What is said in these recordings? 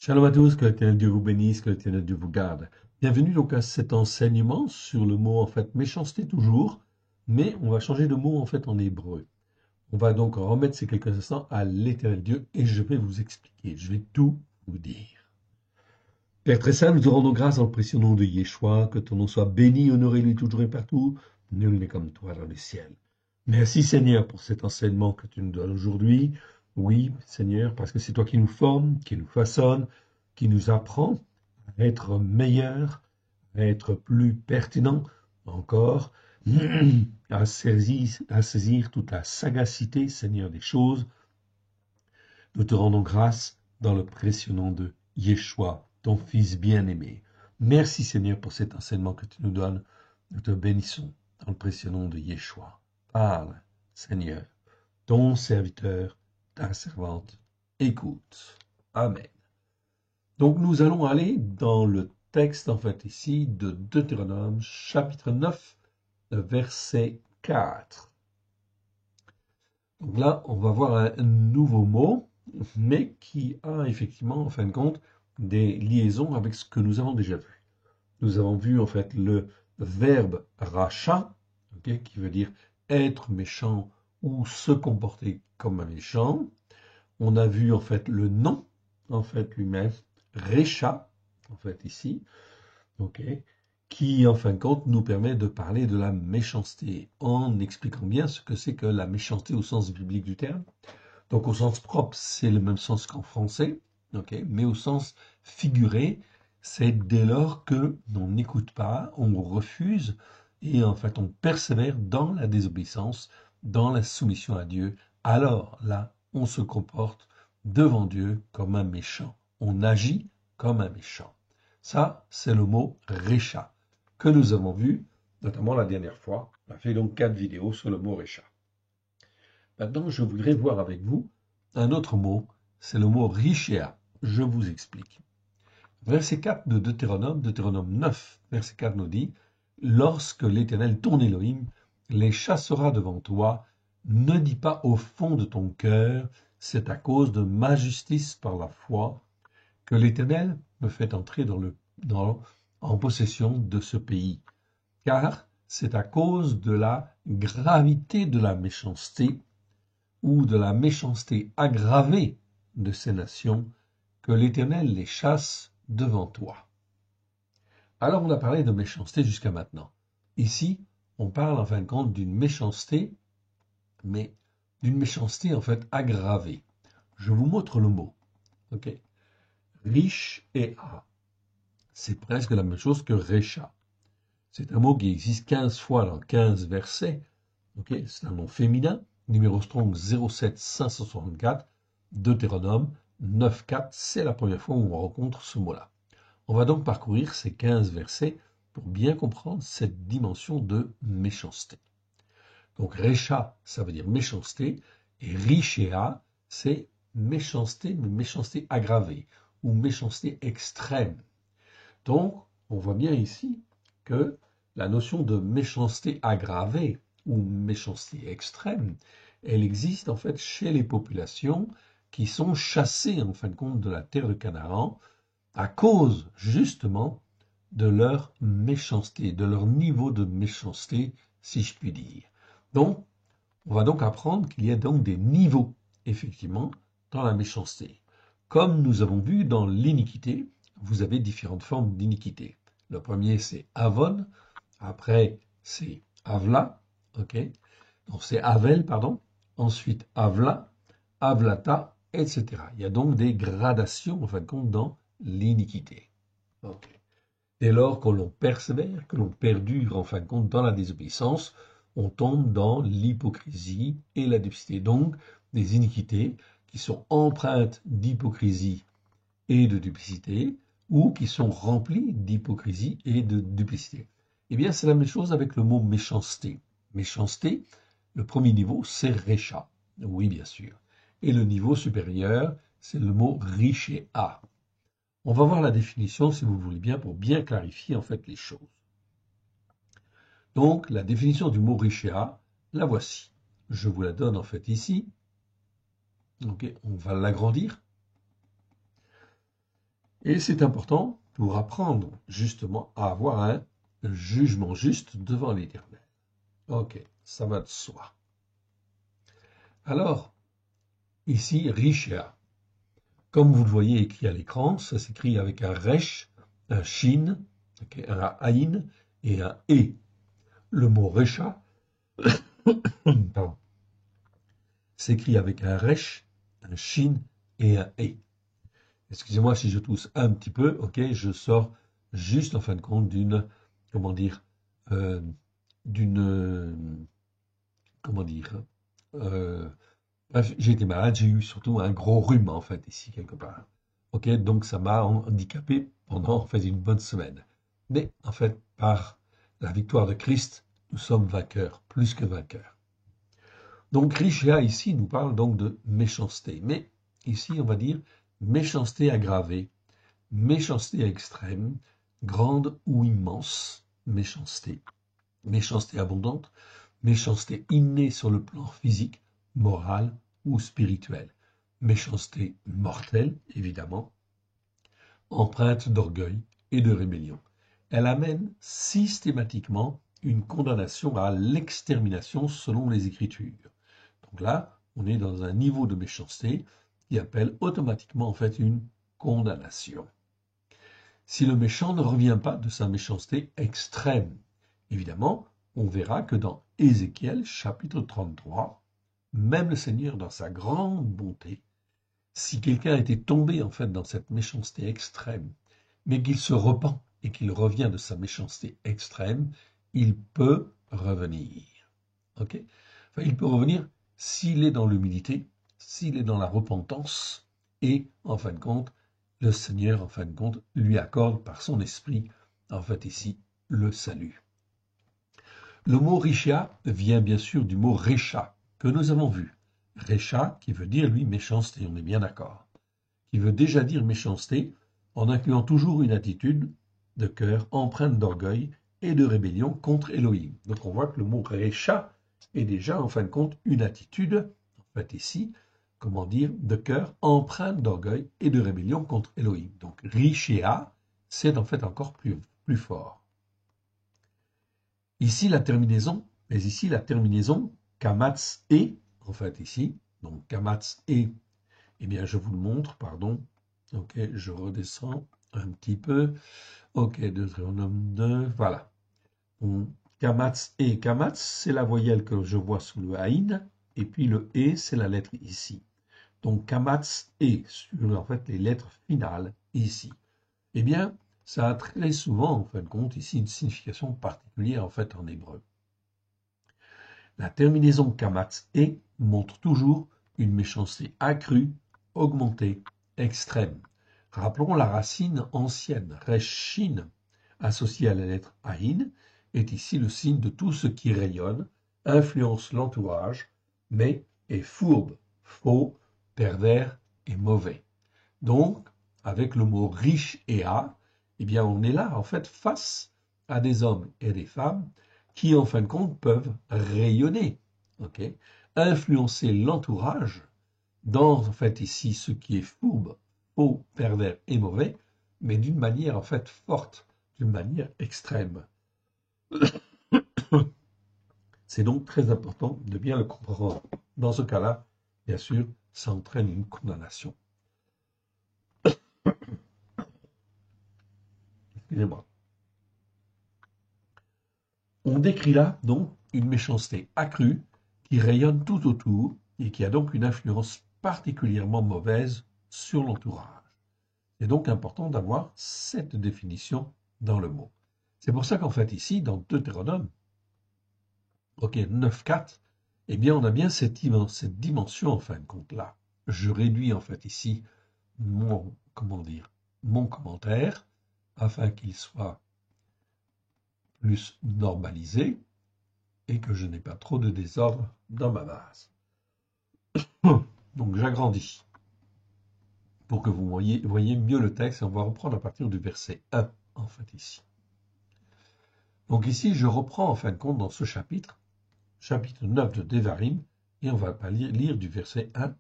Shalom à tous, que l'Éternel Dieu vous bénisse, que l'Éternel Dieu vous garde. Bienvenue donc à cet enseignement sur le mot en fait méchanceté toujours, mais on va changer de mot en fait en hébreu. On va donc remettre ces quelques instants à l'Éternel Dieu et je vais vous expliquer, je vais tout vous dire. Père très saint, nous te rendons grâce dans le précieux nom de Yeshua, que ton nom soit béni, honoré, lui toujours et partout. Nul n'est comme toi dans le ciel. Merci Seigneur pour cet enseignement que tu nous donnes aujourd'hui. Oui, Seigneur, parce que c'est toi qui nous formes, qui nous façonne, qui nous apprend à être meilleurs, à être plus pertinent encore, à saisir toute la sagacité, Seigneur, des choses. Nous te rendons grâce dans le précieux nom de Yeshua, ton Fils bien-aimé. Merci Seigneur pour cet enseignement que tu nous donnes. Nous te bénissons dans le précieux nom de Yeshua. Parle, Seigneur, ton serviteur, ta servante, écoute. Amen. Donc nous allons aller dans le texte en fait ici de Deutéronome chapitre 9, verset 4. Donc là, on va voir un nouveau mot, mais qui a effectivement, en fin de compte, des liaisons avec ce que nous avons déjà vu. Nous avons vu en fait le verbe racha, okay, qui veut dire être méchant ou se comporter comme un méchant. On a vu en fait le nom, en fait lui-même, recha, en fait ici, okay, qui en fin de compte nous permet de parler de la méchanceté, en expliquant bien ce que c'est que la méchanceté au sens biblique du terme. Donc au sens propre, c'est le même sens qu'en français, okay, mais au sens figuré, c'est dès lors que l'on n'écoute pas, on refuse, et en fait on persévère dans la désobéissance, dans la soumission à Dieu, alors là, on se comporte devant Dieu comme un méchant. On agit comme un méchant. Ça, c'est le mot récha, que nous avons vu, notamment la dernière fois. On a fait donc 4 vidéos sur le mot récha. Maintenant, je voudrais voir avec vous un autre mot, c'est le mot richéa. Je vous explique. Verset 4 de Deutéronome, Deutéronome 9, verset 4 nous dit « Lorsque l'Éternel, ton Élohim, les chassera devant toi, ne dis pas au fond de ton cœur, c'est à cause de ma justice par la foi que l'Éternel me fait entrer en possession de ce pays. Car c'est à cause de la gravité de la méchanceté ou de la méchanceté aggravée de ces nations que l'Éternel les chasse devant toi. » Alors on a parlé de méchanceté jusqu'à maintenant. Ici, on parle en fin de compte d'une méchanceté, mais d'une méchanceté en fait aggravée. Je vous montre le mot. Okay. Riche et a. C'est presque la même chose que recha. C'est un mot qui existe 15 fois dans 15 versets. Okay. C'est un nom féminin. Numéro Strong 07564, Deutéronome 9.4, c'est la première fois où on rencontre ce mot-là. On va donc parcourir ces 15 versets pour bien comprendre cette dimension de méchanceté. Donc Recha, ça veut dire méchanceté, et Richéa, c'est méchanceté, mais méchanceté aggravée, ou méchanceté extrême. Donc, on voit bien ici que la notion de méchanceté aggravée, ou méchanceté extrême, elle existe en fait chez les populations qui sont chassées en fin de compte de la terre de Canaan à cause justement de leur méchanceté, de leur niveau de méchanceté, si je puis dire. Donc, on va donc apprendre qu'il y a donc des niveaux, effectivement, dans la méchanceté. Comme nous avons vu dans l'iniquité, vous avez différentes formes d'iniquité. Le premier, c'est Avon. Après, c'est Avla. Ok. Donc, c'est Avel, pardon. Ensuite, Avla, Avlata, etc. Il y a donc des gradations, en fin de compte, dans l'iniquité. Okay. Dès lors que l'on persévère, que l'on perdure, en fin de compte, dans la désobéissance, on tombe dans l'hypocrisie et la duplicité. Donc, des iniquités qui sont empreintes d'hypocrisie et de duplicité, ou qui sont remplies d'hypocrisie et de duplicité. Eh bien, c'est la même chose avec le mot méchanceté. Méchanceté, le premier niveau, c'est récha. Oui, bien sûr. Et le niveau supérieur, c'est le mot richéa. On va voir la définition, si vous voulez bien, pour bien clarifier en fait les choses. Donc, la définition du mot richéa, la voici. Je vous la donne en fait ici. Okay, on va l'agrandir. Et c'est important pour apprendre justement à avoir un jugement juste devant l'Éternel. Ok, ça va de soi. Alors, ici, Richia. Comme vous le voyez écrit à l'écran, ça s'écrit avec un resh, un shin, okay, un aïn et un e. Le mot recha, pardon, s'écrit avec un resh, un shin et un e. Excusez-moi si je tousse un petit peu, ok, je sors juste en fin de compte d'une, comment dire, euh, d'une, comment dire, euh, bref, j'ai été malade, j'ai eu surtout un gros rhume en fait ici quelque part. Ok, donc ça m'a handicapé pendant en fait une bonne semaine. Mais en fait, par la victoire de Christ, nous sommes vainqueurs, plus que vainqueurs. Donc Richia ici nous parle donc de méchanceté. Mais ici, on va dire méchanceté aggravée, méchanceté extrême, grande ou immense méchanceté, méchanceté abondante, méchanceté innée sur le plan physique, moral ou spirituel, méchanceté mortelle, évidemment, empreinte d'orgueil et de rébellion. Elle amène systématiquement une condamnation à l'extermination selon les Écritures. Donc là, on est dans un niveau de méchanceté qui appelle automatiquement en fait une condamnation. Si le méchant ne revient pas de sa méchanceté extrême, évidemment, on verra que dans Ézéchiel chapitre 33, même le Seigneur dans sa grande bonté, si quelqu'un était tombé en fait dans cette méchanceté extrême, mais qu'il se repent et qu'il revient de sa méchanceté extrême, il peut revenir. Ok? Enfin, il peut revenir s'il est dans l'humilité, s'il est dans la repentance, et en fin de compte, le Seigneur, en fin de compte, lui accorde par son esprit, en fait ici, le salut. Le mot Richia vient bien sûr du mot Recha, que nous avons vu. Recha, qui veut dire, lui, méchanceté, on est bien d'accord. Qui veut déjà dire méchanceté, en incluant toujours une attitude de cœur empreinte d'orgueil et de rébellion contre Elohim. Donc on voit que le mot Recha est déjà, en fin de compte, une attitude, en fait ici, comment dire, de cœur empreinte d'orgueil et de rébellion contre Elohim. Donc Richea, c'est en fait encore plus fort. Ici la terminaison, mais ici la terminaison Kamatz et, en fait ici, donc Kamatz et, eh bien je vous le montre, pardon, ok, je redescends un petit peu, ok, Deutéronome 2, voilà. Kamatz et, Kamatz, c'est la voyelle que je vois sous le Haïn, et puis le E, c'est la lettre ici. Donc Kamatz et, sur en fait les lettres finales ici. Eh bien, ça a très souvent, en fin de compte, ici une signification particulière en fait en hébreu. La terminaison kamatz et montre toujours une méchanceté accrue, augmentée, extrême. Rappelons la racine ancienne, reshin, associée à la lettre aïn, est ici le signe de tout ce qui rayonne, influence l'entourage, mais est fourbe, faux, pervers et mauvais. Donc, avec le mot riche et a, eh bien, on est là, en fait, face à des hommes et des femmes qui, en fin de compte, peuvent rayonner, ok, influencer l'entourage dans, en fait, ici, ce qui est fourbe, faux, pervers et mauvais, mais d'une manière, en fait, forte, d'une manière extrême. C'est donc très important de bien le comprendre. Dans ce cas-là, bien sûr, ça entraîne une condamnation. Excusez-moi. On décrit là donc une méchanceté accrue qui rayonne tout autour et qui a donc une influence particulièrement mauvaise sur l'entourage. C'est donc important d'avoir cette définition dans le mot. C'est pour ça qu'en fait ici, dans Deutéronome, ok, 9.4, eh bien on a bien cette dimension en fin de compte là. Je réduis en fait ici mon, comment dire, mon commentaire afin qu'il soit plus normalisé et que je n'ai pas trop de désordre dans ma base. Donc j'agrandis pour que vous voyez mieux le texte et on va reprendre à partir du verset 1 en fait ici. Donc ici je reprends en fin de compte dans ce chapitre 9 de Devarim et on va pas lire du verset 1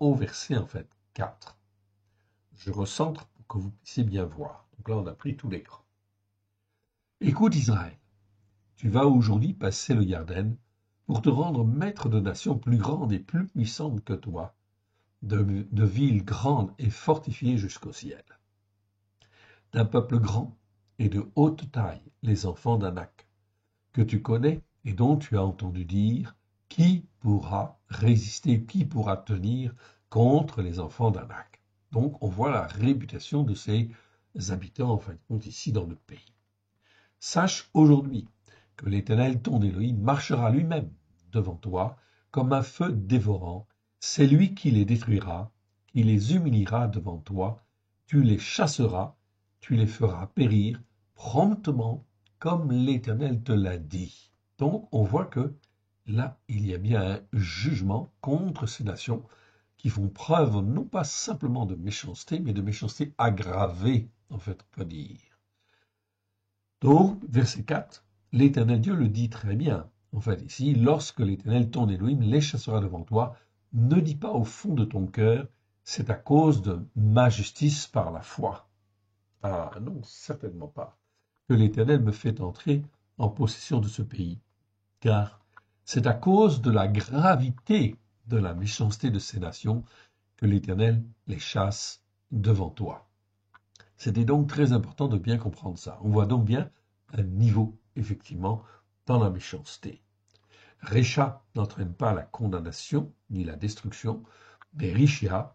au verset en fait 4. Je recentre pour que vous puissiez bien voir. Donc là, on a pris tout l'écran. Écoute Israël, tu vas aujourd'hui passer le Garden pour te rendre maître de nations plus grandes et plus puissantes que toi, de villes grandes et fortifiées jusqu'au ciel. D'un peuple grand et de haute taille, les enfants d'Anak, que tu connais et dont tu as entendu dire, qui pourra résister, qui pourra tenir contre les enfants d'Anak. Donc on voit la réputation de ces habitants, en fin de compte, ici dans le pays. Sache aujourd'hui que l'Éternel, ton Élohim, marchera lui-même devant toi comme un feu dévorant. C'est lui qui les détruira, qui les humiliera devant toi. Tu les chasseras, tu les feras périr promptement comme l'Éternel te l'a dit. Donc on voit que là, il y a bien un jugement contre ces nations qui font preuve non pas simplement de méchanceté, mais de méchanceté aggravée, en fait, on peut dire. Donc, verset 4, l'Éternel Dieu le dit très bien. En fait, ici, lorsque l'Éternel, ton Élohim, les chassera devant toi, ne dis pas au fond de ton cœur, c'est à cause de ma justice par la foi. Ah non, certainement pas. Que l'Éternel me fait entrer en possession de ce pays, car c'est à cause de la gravité de la méchanceté de ces nations que l'Éternel les chasse devant toi. C'était donc très important de bien comprendre ça. On voit donc bien un niveau, effectivement, dans la méchanceté. Récha n'entraîne pas la condamnation ni la destruction, mais Richia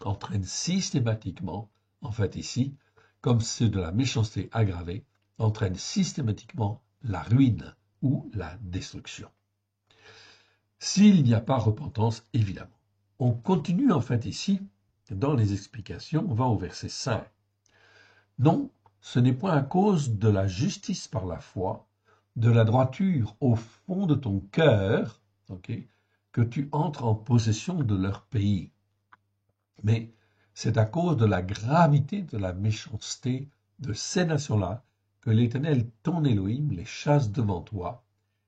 entraîne systématiquement, en fait ici, comme c'est de la méchanceté aggravée, entraîne systématiquement la ruine ou la destruction. S'il n'y a pas repentance, évidemment. On continue en fait ici, dans les explications, on va au verset 5. Non, ce n'est point à cause de la justice par la foi, de la droiture au fond de ton cœur, que tu entres en possession de leur pays. Mais c'est à cause de la gravité de la méchanceté de ces nations-là que l'Éternel, ton Élohim, les chasse devant toi,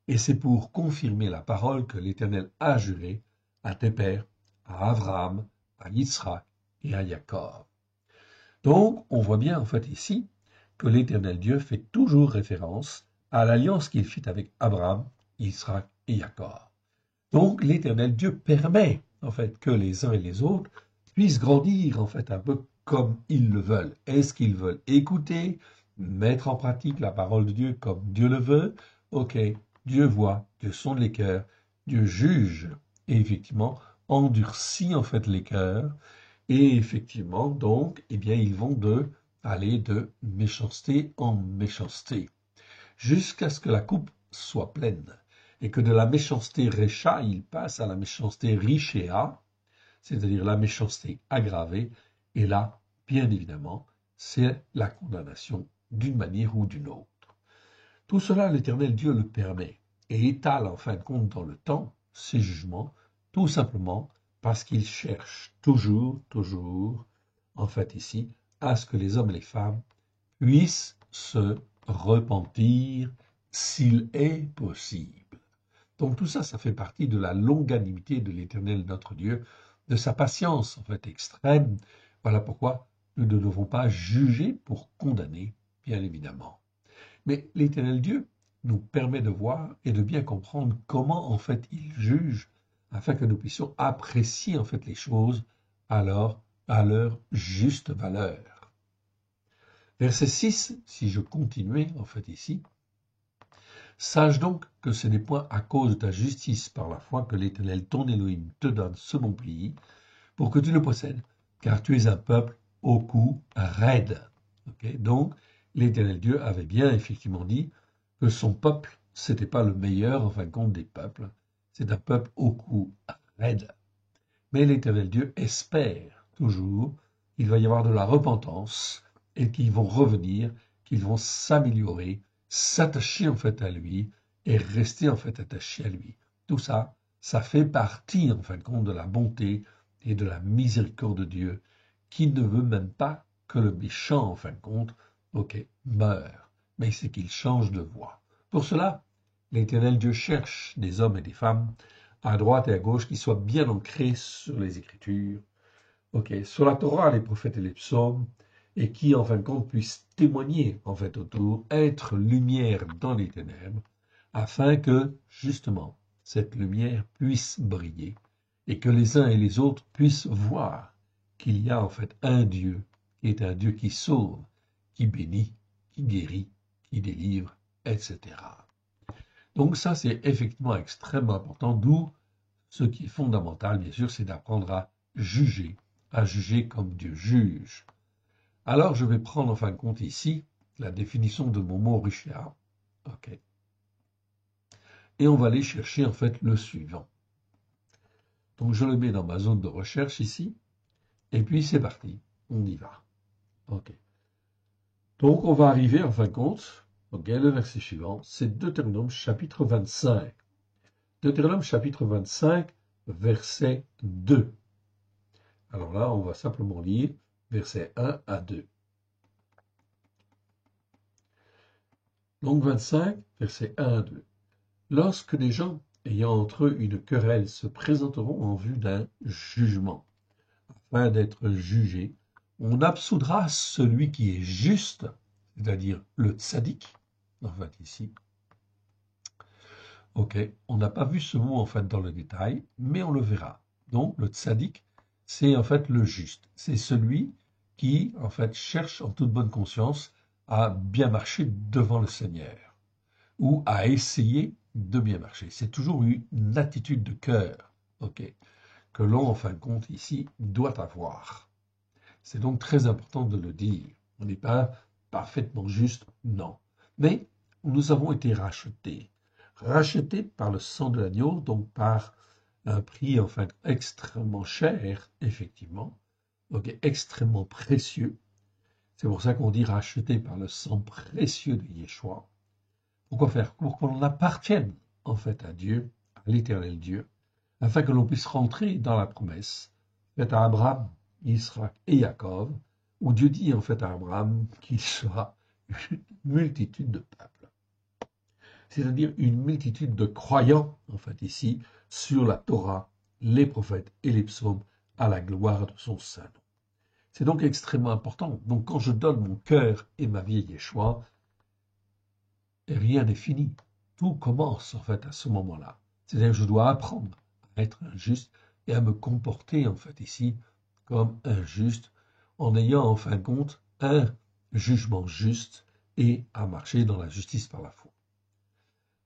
et c'est pour confirmer la parole que l'Éternel a jurée à tes pères, à Abraham, à Yitzhak et à Jacob. Donc, on voit bien en fait ici que l'Éternel Dieu fait toujours référence à l'alliance qu'il fit avec Abraham, Israël et Jacob. Donc, l'Éternel Dieu permet en fait que les uns et les autres puissent grandir en fait un peu comme ils le veulent. Est-ce qu'ils veulent écouter, mettre en pratique la parole de Dieu comme Dieu le veut? Ok, Dieu voit, Dieu sonde les cœurs, Dieu juge et effectivement endurcit en fait les cœurs. Et effectivement, donc, eh bien, ils vont aller de méchanceté en méchanceté, jusqu'à ce que la coupe soit pleine, et que de la méchanceté récha, il passe à la méchanceté richéa, c'est-à-dire la méchanceté aggravée, et là, bien évidemment, c'est la condamnation d'une manière ou d'une autre. Tout cela, l'Éternel Dieu le permet, et étale en fin de compte dans le temps ses jugements, tout simplement parce qu'il cherche toujours, en fait ici, à ce que les hommes et les femmes puissent se repentir s'il est possible. Donc tout ça, ça fait partie de la longanimité de l'Éternel notre Dieu, de sa patience en fait extrême. Voilà pourquoi nous ne devons pas juger pour condamner, bien évidemment. Mais l'Éternel Dieu nous permet de voir et de bien comprendre comment en fait il juge, afin que nous puissions apprécier en fait les choses à leur juste valeur. Verset 6, si je continuais en fait ici, sache donc que ce n'est point à cause de ta justice par la foi que l'Éternel ton Élohim te donne ce bon pays pour que tu le possèdes, car tu es un peuple au cou raide. Donc, l'Éternel Dieu avait bien effectivement dit que son peuple, c'était pas le meilleur en fin de compte des peuples, c'est un peuple au cou raide. Mais l'Éternel Dieu espère toujours qu'il va y avoir de la repentance et qu'ils vont revenir, qu'ils vont s'améliorer, s'attacher en fait à lui et rester en fait attachés à lui. Tout ça, ça fait partie en fin de compte de la bonté et de la miséricorde de Dieu qui ne veut même pas que le méchant en fin de compte, meure, mais c'est qu'il change de voie. Pour cela, l'Éternel Dieu cherche des hommes et des femmes à droite et à gauche qui soient bien ancrés sur les Écritures, sur la Torah, les prophètes et les psaumes, et qui, en fin de compte, puisse témoigner, en fait, autour, être lumière dans les ténèbres, afin que, justement, cette lumière puisse briller et que les uns et les autres puissent voir qu'il y a, en fait, un Dieu qui est un Dieu qui sauve, qui bénit, qui guérit, qui délivre, etc. Donc ça, c'est effectivement extrêmement important, d'où ce qui est fondamental, bien sûr, c'est d'apprendre à juger comme Dieu juge. Alors, je vais prendre en fin de compte ici la définition de mon mot Richard. OK. Et on va aller chercher en fait le suivant. Donc, je le mets dans ma zone de recherche ici. Et puis, c'est parti. On y va. OK. Donc, on va arriver en fin de compte. OK, le verset suivant, c'est Deutéronome chapitre 25. Deutéronome chapitre 25, verset 2. Alors là, on va simplement lire versets 1 à 2. Donc 25, versets 1 à 2. Lorsque les gens ayant entre eux une querelle se présenteront en vue d'un jugement, afin d'être jugés, on absoudra celui qui est juste, c'est-à-dire le tzaddik, en fait ici. Ok, on n'a pas vu ce mot en fait dans le détail, mais on le verra. Donc le tzaddik, c'est en fait le juste, c'est celui qui en fait cherche en toute bonne conscience à bien marcher devant le Seigneur, ou à essayer de bien marcher. C'est toujours une attitude de cœur, ok, que l'on, en fin de compte, ici, doit avoir. C'est donc très important de le dire. On n'est pas parfaitement juste, non. Mais nous avons été rachetés. Rachetés par le sang de l'agneau, donc par un prix, enfin, extrêmement cher, effectivement, donc extrêmement précieux. C'est pour ça qu'on dit racheté par le sang précieux de Yeshua. Pourquoi faire? Pour qu'on appartienne en fait à Dieu, à l'éternel Dieu, afin que l'on puisse rentrer dans la promesse faite à Abraham, Isaac et Jacob, où Dieu dit en fait à Abraham qu'il sera une multitude de peuples. C'est-à-dire une multitude de croyants, en fait ici, sur la Torah, les prophètes et les psaumes, à la gloire de son saint nom. C'est donc extrêmement important. Donc quand je donne mon cœur et ma vie à Yeshua, et rien n'est fini. Tout commence en fait à ce moment-là. C'est-à-dire que je dois apprendre à être un juste et à me comporter en fait ici comme un juste en ayant en fin de compte un jugement juste et à marcher dans la justice par la foi.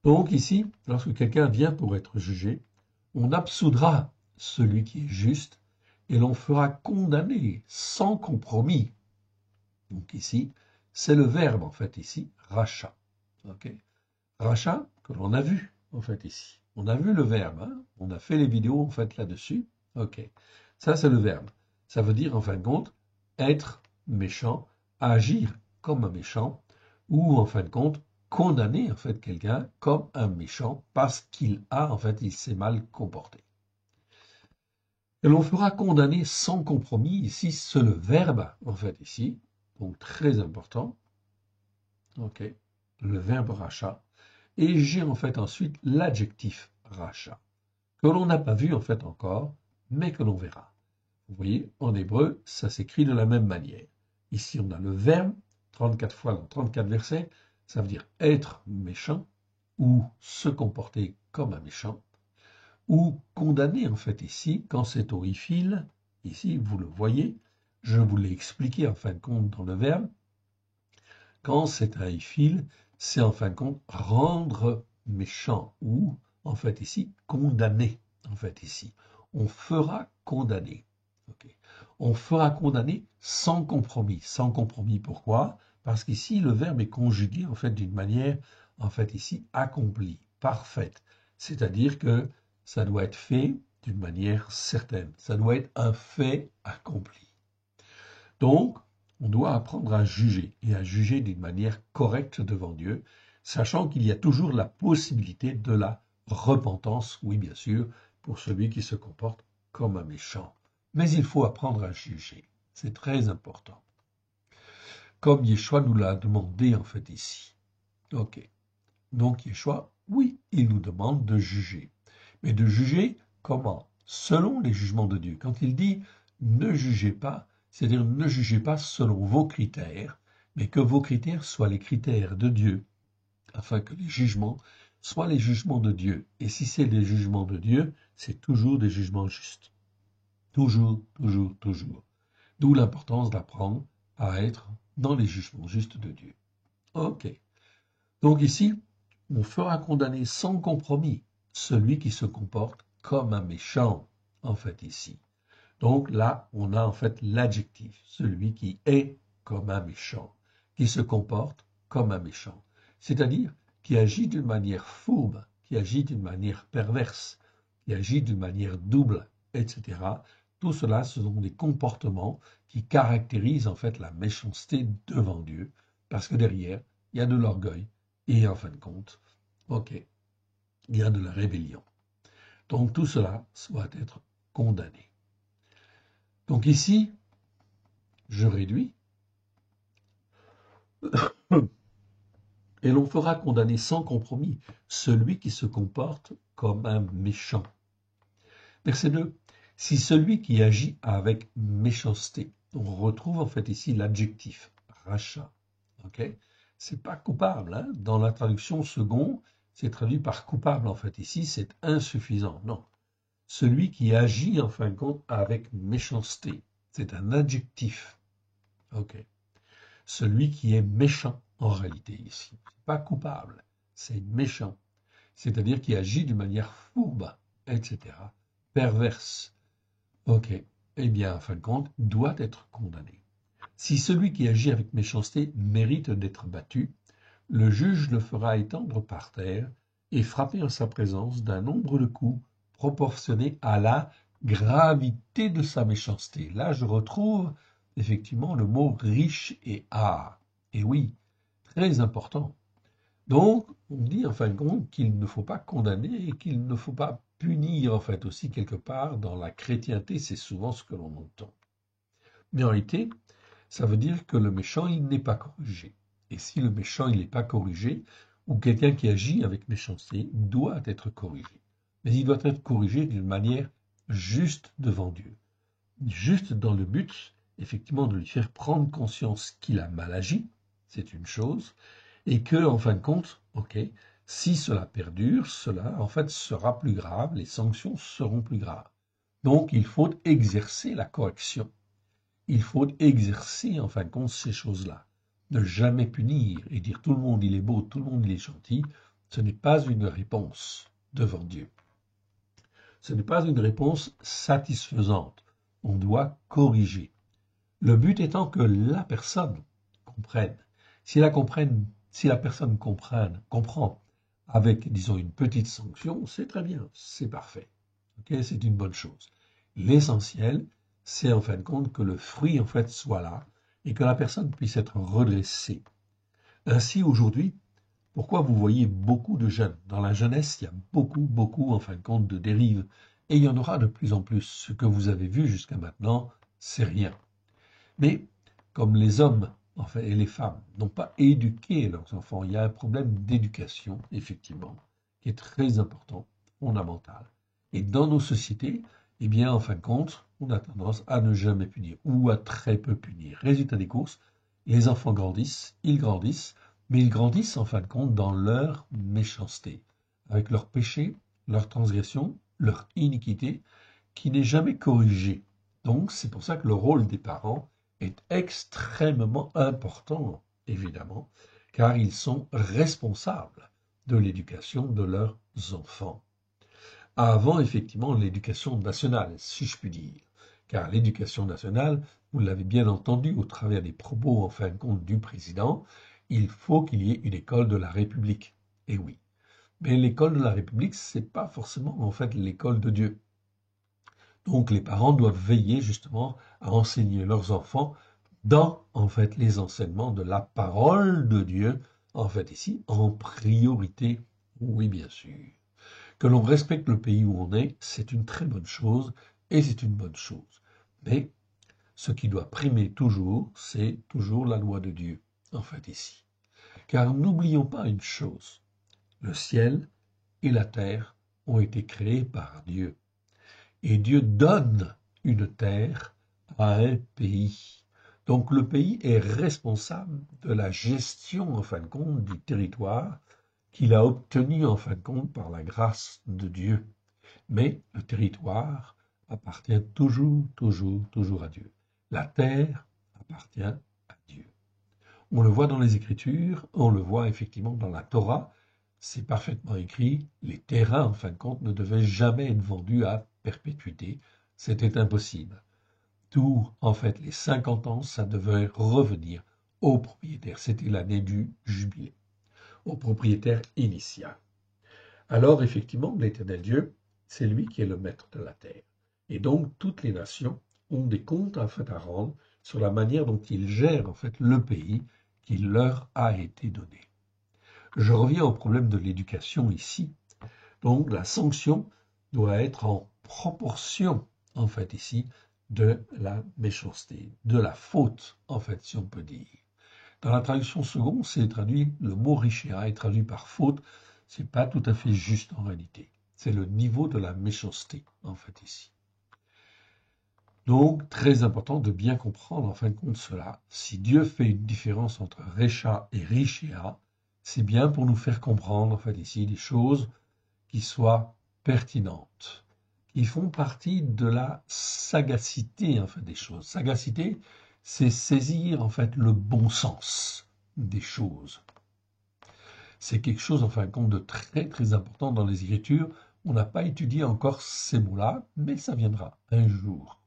Donc ici, lorsque quelqu'un vient pour être jugé, on absoudra celui qui est juste et l'on fera condamner sans compromis. Donc ici, c'est le verbe en fait ici, rachat. Okay. Rachat, que l'on a vu, en fait, ici. On a vu le verbe, hein? On a fait les vidéos, en fait, là-dessus. Ok. Ça, c'est le verbe. Ça veut dire, en fin de compte, être méchant, agir comme un méchant, ou, en fin de compte, condamner, en fait, quelqu'un comme un méchant parce qu'il a, en fait, il s'est mal comporté. Et l'on fera condamner sans compromis, ici, c'est le verbe, en fait, ici. Donc, très important. Ok. Le verbe rachat. Et j'ai en fait ensuite l'adjectif rachat, que l'on n'a pas vu en fait encore, mais que l'on verra. Vous voyez, en hébreu, ça s'écrit de la même manière. Ici, on a le verbe, 34 fois dans 34 versets, ça veut dire être méchant, ou se comporter comme un méchant, ou condamner en fait ici, quand c'est horriphile, ici, vous le voyez, je vous l'ai expliqué en fin de compte dans le verbe, quand c'est un ifil, c'est en fin de compte rendre méchant ou en fait ici condamner. En fait ici, on fera condamner. Okay. On fera condamner sans compromis. Sans compromis, pourquoi? Parce qu'ici le verbe est conjugué en fait d'une manière en fait ici accomplie, parfaite. C'est-à-dire que ça doit être fait d'une manière certaine. Ça doit être un fait accompli. Donc, on doit apprendre à juger, et à juger d'une manière correcte devant Dieu, sachant qu'il y a toujours la possibilité de la repentance, oui bien sûr, pour celui qui se comporte comme un méchant. Mais il faut apprendre à juger, c'est très important. Comme Yeshua nous l'a demandé en fait ici. Ok. Donc Yeshua, oui, il nous demande de juger. Mais de juger comment? Selon les jugements de Dieu. Quand il dit ne jugez pas, C'est-à-dire, ne jugez pas selon vos critères, mais que vos critères soient les critères de Dieu, afin que les jugements soient les jugements de Dieu. Et si c'est des jugements de Dieu, c'est toujours des jugements justes. Toujours, toujours, toujours. D'où l'importance d'apprendre à être dans les jugements justes de Dieu. Ok. Donc ici, on fera condamner sans compromis celui qui se comporte comme un méchant, en fait, ici. Donc là, on a en fait l'adjectif, celui qui est comme un méchant, qui se comporte comme un méchant, c'est-à-dire qui agit d'une manière fourbe, qui agit d'une manière perverse, qui agit d'une manière double, etc. Tout cela, ce sont des comportements qui caractérisent en fait la méchanceté devant Dieu, parce que derrière, il y a de l'orgueil, et en fin de compte, ok, il y a de la rébellion. Donc tout cela doit être condamné. Donc ici, je réduis, et l'on fera condamner sans compromis celui qui se comporte comme un méchant. Verset 2. Si celui qui agit avec méchanceté, on retrouve en fait ici l'adjectif, rachat. Okay, c'est pas coupable. Hein. Dans la traduction second, c'est traduit par coupable en fait. Ici, c'est insuffisant. Non. Celui qui agit en fin de compte avec méchanceté, c'est un adjectif. Ok. Celui qui est méchant en réalité ici. C'est pas coupable, c'est méchant. C'est-à-dire qui agit d'une manière fourbe, etc. Perverse. Ok. Eh bien, en fin de compte, doit être condamné. Si celui qui agit avec méchanceté mérite d'être battu, le juge le fera étendre par terre et frapper en sa présence d'un nombre de coups proportionné à la gravité de sa méchanceté. Là, je retrouve effectivement le mot riche et art. Et oui, très important. Donc, on dit en fin de compte qu'il ne faut pas condamner et qu'il ne faut pas punir en fait aussi quelque part dans la chrétienté, c'est souvent ce que l'on entend. Mais en réalité, ça veut dire que le méchant, il n'est pas corrigé. Et si le méchant, il n'est pas corrigé, ou quelqu'un qui agit avec méchanceté, doit être corrigé. Mais il doit être corrigé d'une manière juste devant Dieu. Juste dans le but, effectivement, de lui faire prendre conscience qu'il a mal agi, c'est une chose, et que, en fin de compte, ok, si cela perdure, cela, en fait, sera plus grave, les sanctions seront plus graves. Donc, il faut exercer la correction. Il faut exercer, en fin de compte, ces choses-là. Ne jamais punir et dire tout le monde il est beau, tout le monde il est gentil, ce n'est pas une réponse devant Dieu. Ce n'est pas une réponse satisfaisante. On doit corriger. Le but étant que la personne comprenne. Si la personne comprend avec, disons, une petite sanction, c'est très bien, c'est parfait. Okay, c'est une bonne chose. L'essentiel, c'est en fin de compte que le fruit en fait soit là et que la personne puisse être redressée. Ainsi aujourd'hui, pourquoi vous voyez beaucoup de jeunes? Dans la jeunesse, il y a beaucoup en fin de compte de dérives et il y en aura de plus en plus. Ce que vous avez vu jusqu'à maintenant, c'est rien. Mais comme les hommes enfin, et les femmes n'ont pas éduqué leurs enfants, il y a un problème d'éducation, effectivement, qui est très important, fondamental. Et dans nos sociétés, eh bien, en fin de compte, on a tendance à ne jamais punir ou à très peu punir. Résultat des courses, les enfants grandissent, mais ils grandissent en fin de compte dans leur méchanceté, avec leur péché, leur transgression, leur iniquité, qui n'est jamais corrigée. Donc, c'est pour ça que le rôle des parents est extrêmement important, évidemment, car ils sont responsables de l'éducation de leurs enfants. Avant, effectivement, l'éducation nationale, si je puis dire. Car l'éducation nationale, vous l'avez bien entendu au travers des propos, en fin de compte, du président, il faut qu'il y ait une école de la République. Et oui. Mais l'école de la République, c'est pas forcément, en fait, l'école de Dieu. Donc, les parents doivent veiller, justement, à enseigner leurs enfants dans, en fait, les enseignements de la parole de Dieu, en fait, ici, en priorité. Oui, bien sûr. Que l'on respecte le pays où on est, c'est une très bonne chose, et c'est une bonne chose. Mais ce qui doit primer toujours, c'est toujours la loi de Dieu, en fait, ici. Car n'oublions pas une chose, le ciel et la terre ont été créés par Dieu. Et Dieu donne une terre à un pays. Donc le pays est responsable de la gestion, en fin de compte, du territoire qu'il a obtenu, en fin de compte, par la grâce de Dieu. Mais le territoire appartient toujours, toujours, toujours à Dieu. La terre appartient à Dieu. On le voit dans les Écritures, on le voit effectivement dans la Torah, c'est parfaitement écrit, les terrains, en fin de compte, ne devaient jamais être vendus à perpétuité, c'était impossible. Tout, en fait, les 50 ans, ça devait revenir au propriétaire, c'était l'année du jubilé, au propriétaire initial. Alors, effectivement, l'Éternel Dieu, c'est lui qui est le maître de la terre. Et donc, toutes les nations ont des comptes en fait à rendre sur la manière dont ils gèrent en fait le pays qui leur a été donné. Je reviens au problème de l'éducation ici. Donc, la sanction doit être en proportion, en fait, ici, de la méchanceté, de la faute, en fait, si on peut dire. Dans la traduction seconde, c'est traduit, le mot richéa est traduit par faute. C'est pas tout à fait juste en réalité. C'est le niveau de la méchanceté, en fait, ici. Donc, très important de bien comprendre, en fin de compte, cela. Si Dieu fait une différence entre Récha et Richéa, c'est bien pour nous faire comprendre, en fait, ici, des choses qui soient pertinentes, qui font partie de la sagacité, en fait, des choses. Sagacité, c'est saisir, en fait, le bon sens des choses. C'est quelque chose, en fin de compte, de très, très important dans les Écritures. On n'a pas étudié encore ces mots-là, mais ça viendra un jour.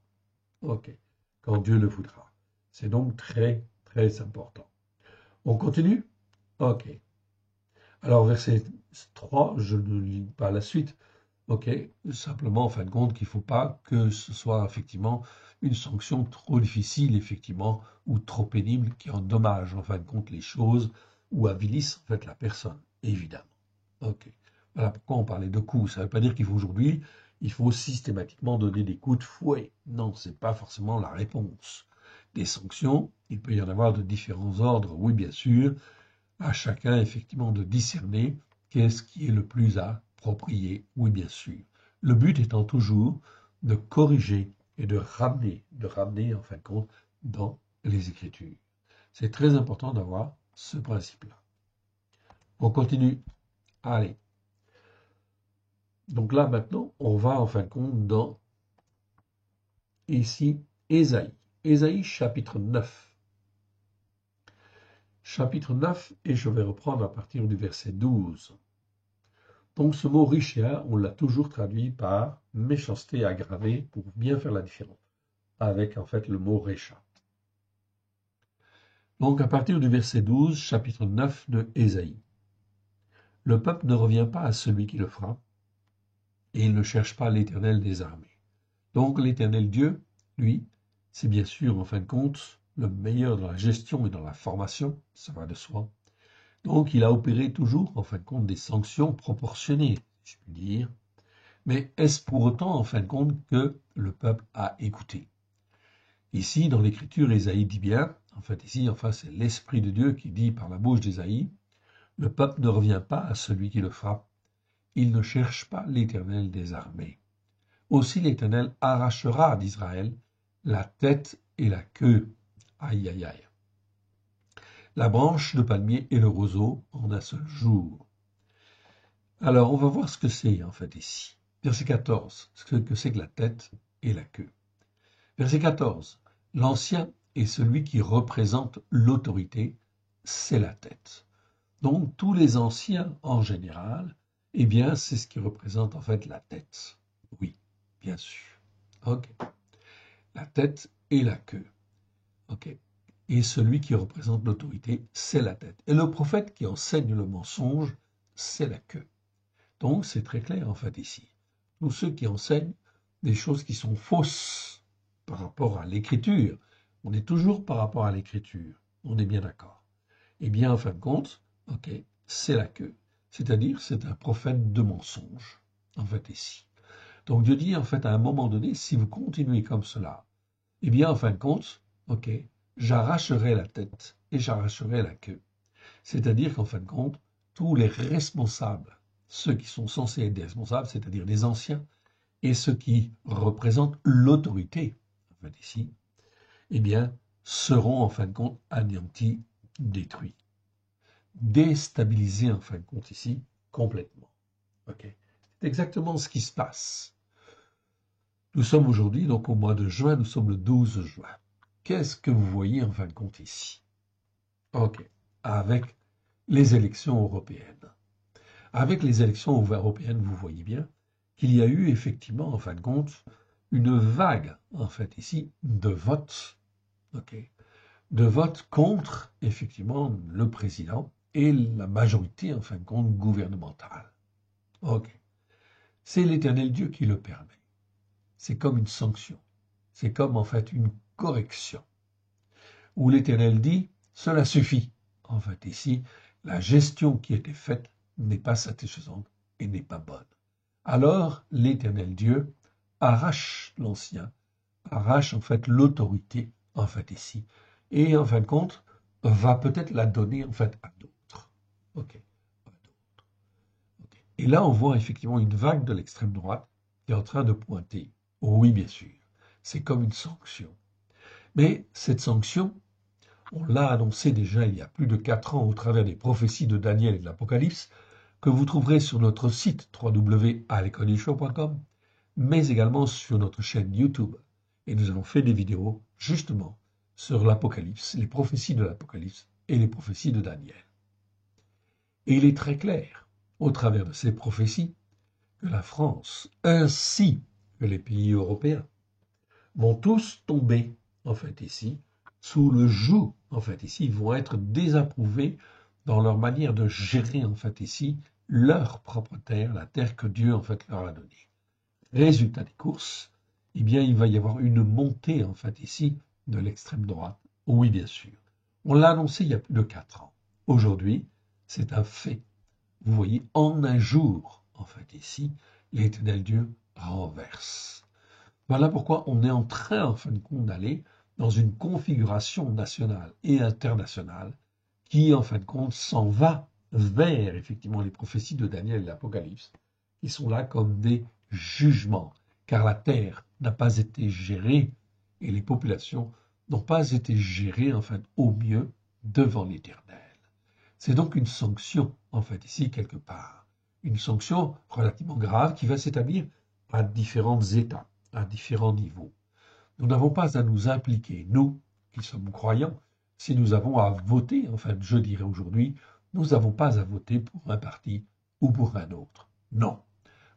Ok, quand Dieu le voudra. C'est donc très, très important. On continue? Ok. Alors, verset 3, je ne lis pas la suite. Ok, simplement, en fin de compte, qu'il ne faut pas que ce soit effectivement une sanction trop difficile, effectivement, ou trop pénible, qui endommage, en fin de compte, les choses, ou avilisse, en fait, la personne, évidemment. Ok. Voilà pourquoi on parlait de coups. Ça ne veut pas dire qu'il faut aujourd'hui, il faut systématiquement donner des coups de fouet. Non, ce n'est pas forcément la réponse. Des sanctions, il peut y en avoir de différents ordres, oui, bien sûr, à chacun, effectivement, de discerner qu'est-ce qui est le plus approprié, oui, bien sûr. Le but étant toujours de corriger et de ramener, en fin de compte, dans les Écritures. C'est très important d'avoir ce principe-là. On continue. Allez. Donc là, maintenant, on va en fin de compte dans, ici, Ésaïe. Ésaïe, chapitre 9. Chapitre 9, et je vais reprendre à partir du verset 12. Donc ce mot richia, on l'a toujours traduit par méchanceté aggravée pour bien faire la différence, avec en fait le mot récha. Donc à partir du verset 12, chapitre 9 de Ésaïe. Le peuple ne revient pas à celui qui le frappe, et il ne cherche pas l'Éternel des armées. Donc l'Éternel Dieu, lui, c'est bien sûr en fin de compte le meilleur dans la gestion et dans la formation, ça va de soi. Donc il a opéré toujours en fin de compte des sanctions proportionnées, si je puis dire. Mais est-ce pour autant en fin de compte que le peuple a écouté? Ici, dans l'Écriture, Ésaïe dit bien, en fait ici, enfin c'est l'Esprit de Dieu qui dit par la bouche d'Ésaïe, le peuple ne revient pas à celui qui le frappe, il ne cherche pas l'Éternel des armées. Aussi l'Éternel arrachera d'Israël la tête et la queue. Aïe, aïe, aïe. La branche de palmier et le roseau en un seul jour. Alors, on va voir ce que c'est, en fait, ici. Verset 14, ce que c'est que la tête et la queue. Verset 14, l'ancien est celui qui représente l'autorité, c'est la tête. Donc, tous les anciens, en général, eh bien, c'est ce qui représente, en fait, la tête. Oui, bien sûr. Ok. La tête et la queue. Ok. Et celui qui représente l'autorité, c'est la tête. Et le prophète qui enseigne le mensonge, c'est la queue. Donc c'est très clair en fait ici. Tous ceux qui enseignent des choses qui sont fausses par rapport à l'écriture, on est toujours par rapport à l'écriture, on est bien d'accord. Eh bien en fin de compte, ok, c'est la queue. C'est-à-dire c'est un prophète de mensonge, en fait ici. Donc Dieu dit en fait à un moment donné, si vous continuez comme cela, eh bien en fin de compte, ok, j'arracherai la tête et j'arracherai la queue. C'est-à-dire qu'en fin de compte, tous les responsables, ceux qui sont censés être des responsables, c'est-à-dire les anciens, et ceux qui représentent l'autorité, en fait ici, eh bien, seront en fin de compte anéantis, détruits, déstabilisés en fin de compte ici, complètement. Okay. C'est exactement ce qui se passe. Nous sommes aujourd'hui, donc au mois de juin, nous sommes le 12 juin. Qu'est-ce que vous voyez en fin de compte ici? Ok, avec les élections européennes. Avec les élections européennes, vous voyez bien qu'il y a eu effectivement, en fin de compte, une vague, en fait, ici, de votes, okay, de votes contre, effectivement, le président et la majorité, en fin de compte, gouvernementale. Ok. C'est l'Éternel Dieu qui le permet. C'est comme une sanction. C'est comme, en fait, une correction. Où l'Éternel dit, cela suffit. En fait, ici, la gestion qui a été faite n'est pas satisfaisante et n'est pas bonne. Alors, l'Éternel Dieu arrache l'ancien, arrache en fait l'autorité, en fait ici, et en fin de compte, va peut-être la donner en fait à d'autres. Ok. Et là, on voit effectivement une vague de l'extrême droite qui est en train de pointer. Oui, bien sûr, c'est comme une sanction. Mais cette sanction, on l'a annoncé déjà il y a plus de 4 ans au travers des prophéties de Daniel et de l'Apocalypse, que vous trouverez sur notre site www.aleconishow.com, mais également sur notre chaîne YouTube. Et nous avons fait des vidéos, justement, sur l'Apocalypse, les prophéties de l'Apocalypse et les prophéties de Daniel. Et il est très clair, au travers de ces prophéties, que la France, ainsi que les pays européens, vont tous tomber, en fait, ici, sous le joug, en fait, ici, ils vont être désapprouvés dans leur manière de gérer, en fait, ici, leur propre terre, la terre que Dieu, en fait, leur a donnée. Résultat des courses, eh bien, il va y avoir une montée, en fait, ici, de l'extrême droite. Oui, bien sûr. On l'a annoncé il y a plus de 4 ans. Aujourd'hui, c'est un fait. Vous voyez, en un jour, en fait, ici, l'Éternel Dieu renverse. Voilà pourquoi on est en train, en fin de compte, d'aller dans une configuration nationale et internationale qui, en fin de compte, s'en va vers, effectivement, les prophéties de Daniel et l'Apocalypse, qui sont là comme des jugements, car la terre n'a pas été gérée et les populations n'ont pas été gérées, enfin, au mieux, devant l'Éternel. C'est donc une sanction, en fait, ici, quelque part. Une sanction relativement grave qui va s'établir à différentes étapes, à différents niveaux. Nous n'avons pas à nous impliquer, nous, qui sommes croyants, si nous avons à voter, enfin, je dirais aujourd'hui, nous n'avons pas à voter pour un parti ou pour un autre. Non.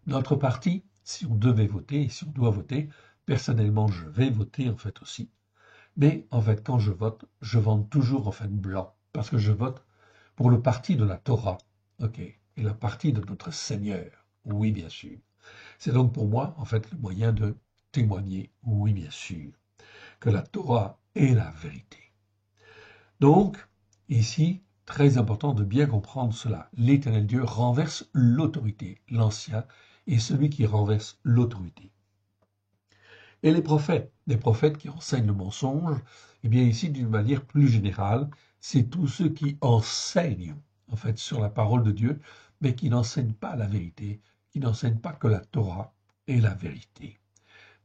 Notre parti, si on devait voter, et si on doit voter, personnellement, je vais voter, en fait, aussi. Mais, en fait, quand je vote toujours, en fait, blanc, parce que je vote pour le parti de la Torah, ok, et le parti de notre Seigneur, oui, bien sûr. C'est donc pour moi, en fait, le moyen de témoigner, oui, bien sûr, que la Torah est la vérité. Donc, ici, très important de bien comprendre cela. L'Éternel Dieu renverse l'autorité, l'ancien, et celui qui renverse l'autorité. Et les prophètes qui enseignent le mensonge, eh bien ici, d'une manière plus générale, c'est tous ceux qui enseignent, en fait, sur la parole de Dieu, mais qui n'enseignent pas la vérité, qui n'enseignent pas que la Torah est la vérité.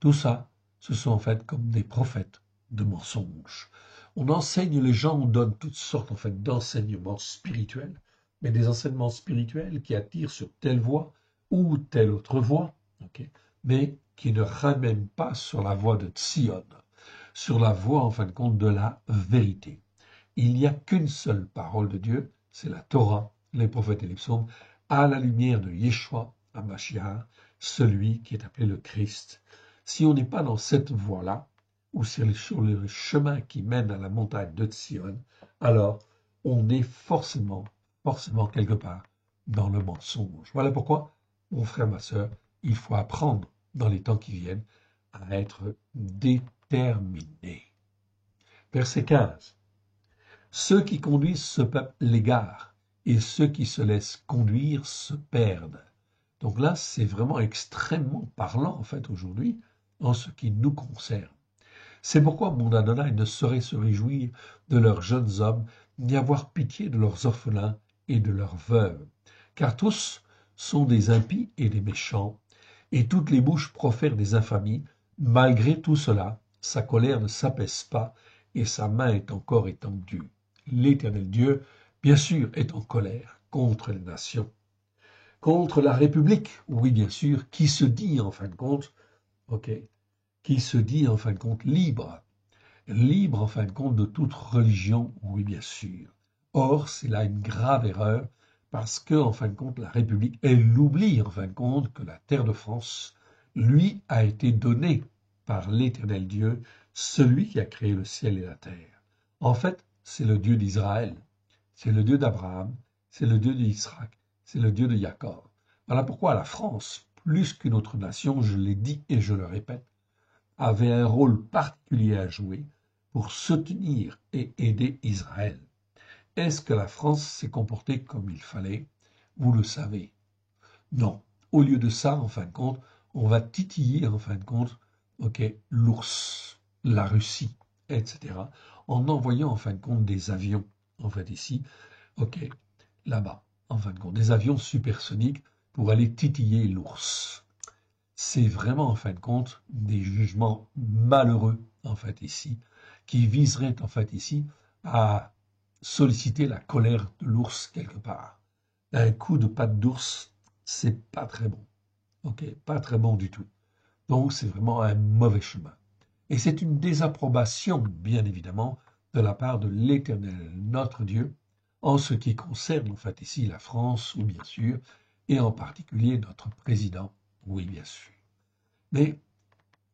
Tout ça, ce sont en fait comme des prophètes de mensonges. On enseigne les gens, on donne toutes sortes en fait d'enseignements spirituels, mais des enseignements spirituels qui attirent sur telle voie ou telle autre voie, okay, mais qui ne ramènent pas sur la voie de Tzion, sur la voie en fin de compte de la vérité. Il n'y a qu'une seule parole de Dieu, c'est la Torah, les prophètes et les psaumes, à la lumière de Yeshua, HaMashiach, celui qui est appelé le Christ. Si on n'est pas dans cette voie-là, ou sur le chemin qui mène à la montagne de Tzion, alors on est forcément quelque part dans le mensonge. Voilà pourquoi, mon frère, ma sœur, il faut apprendre dans les temps qui viennent à être déterminé. Verset 15. Ceux qui conduisent ce peuple l'égarent, et ceux qui se laissent conduire se perdent. Donc là, c'est vraiment extrêmement parlant, en fait, aujourd'hui, en ce qui nous concerne. C'est pourquoi mon Adonai ne saurait se réjouir de leurs jeunes hommes, ni avoir pitié de leurs orphelins et de leurs veuves. Car tous sont des impies et des méchants, et toutes les bouches profèrent des infamies. Malgré tout cela, sa colère ne s'apaise pas et sa main est encore étendue. L'Éternel Dieu, bien sûr, est en colère contre les nations, contre la République, oui, bien sûr, qui se dit en fin de compte, ok, qui se dit en fin de compte libre, libre en fin de compte de toute religion, oui, bien sûr. Or, c'est là une grave erreur parce que, en fin de compte, la République, elle oublie en fin de compte que la terre de France, lui, a été donnée par l'Éternel Dieu, celui qui a créé le ciel et la terre. En fait, c'est le Dieu d'Israël, c'est le Dieu d'Abraham, c'est le Dieu d'Isaac, c'est le Dieu de Jacob. Voilà pourquoi la France, plus qu'une autre nation, je l'ai dit et je le répète, avait un rôle particulier à jouer pour soutenir et aider Israël. Est-ce que la France s'est comportée comme il fallait? Vous le savez. Non. Au lieu de ça, en fin de compte, on va titiller, en fin de compte, ok, l'ours, la Russie, etc., en envoyant, en fin de compte, des avions, en fait, ici, ok, là-bas, en fin de compte, des avions supersoniques pour aller titiller l'ours. C'est vraiment, en fin de compte, des jugements malheureux, en fait, ici, qui viseraient, en fait, ici, à solliciter la colère de l'ours quelque part. Un coup de patte d'ours, c'est pas très bon. Ok, pas très bon du tout. Donc, c'est vraiment un mauvais chemin. Et c'est une désapprobation, bien évidemment, de la part de l'Éternel, notre Dieu, en ce qui concerne, en fait, ici, la France, ou bien sûr, et en particulier notre président, oui, bien sûr. Mais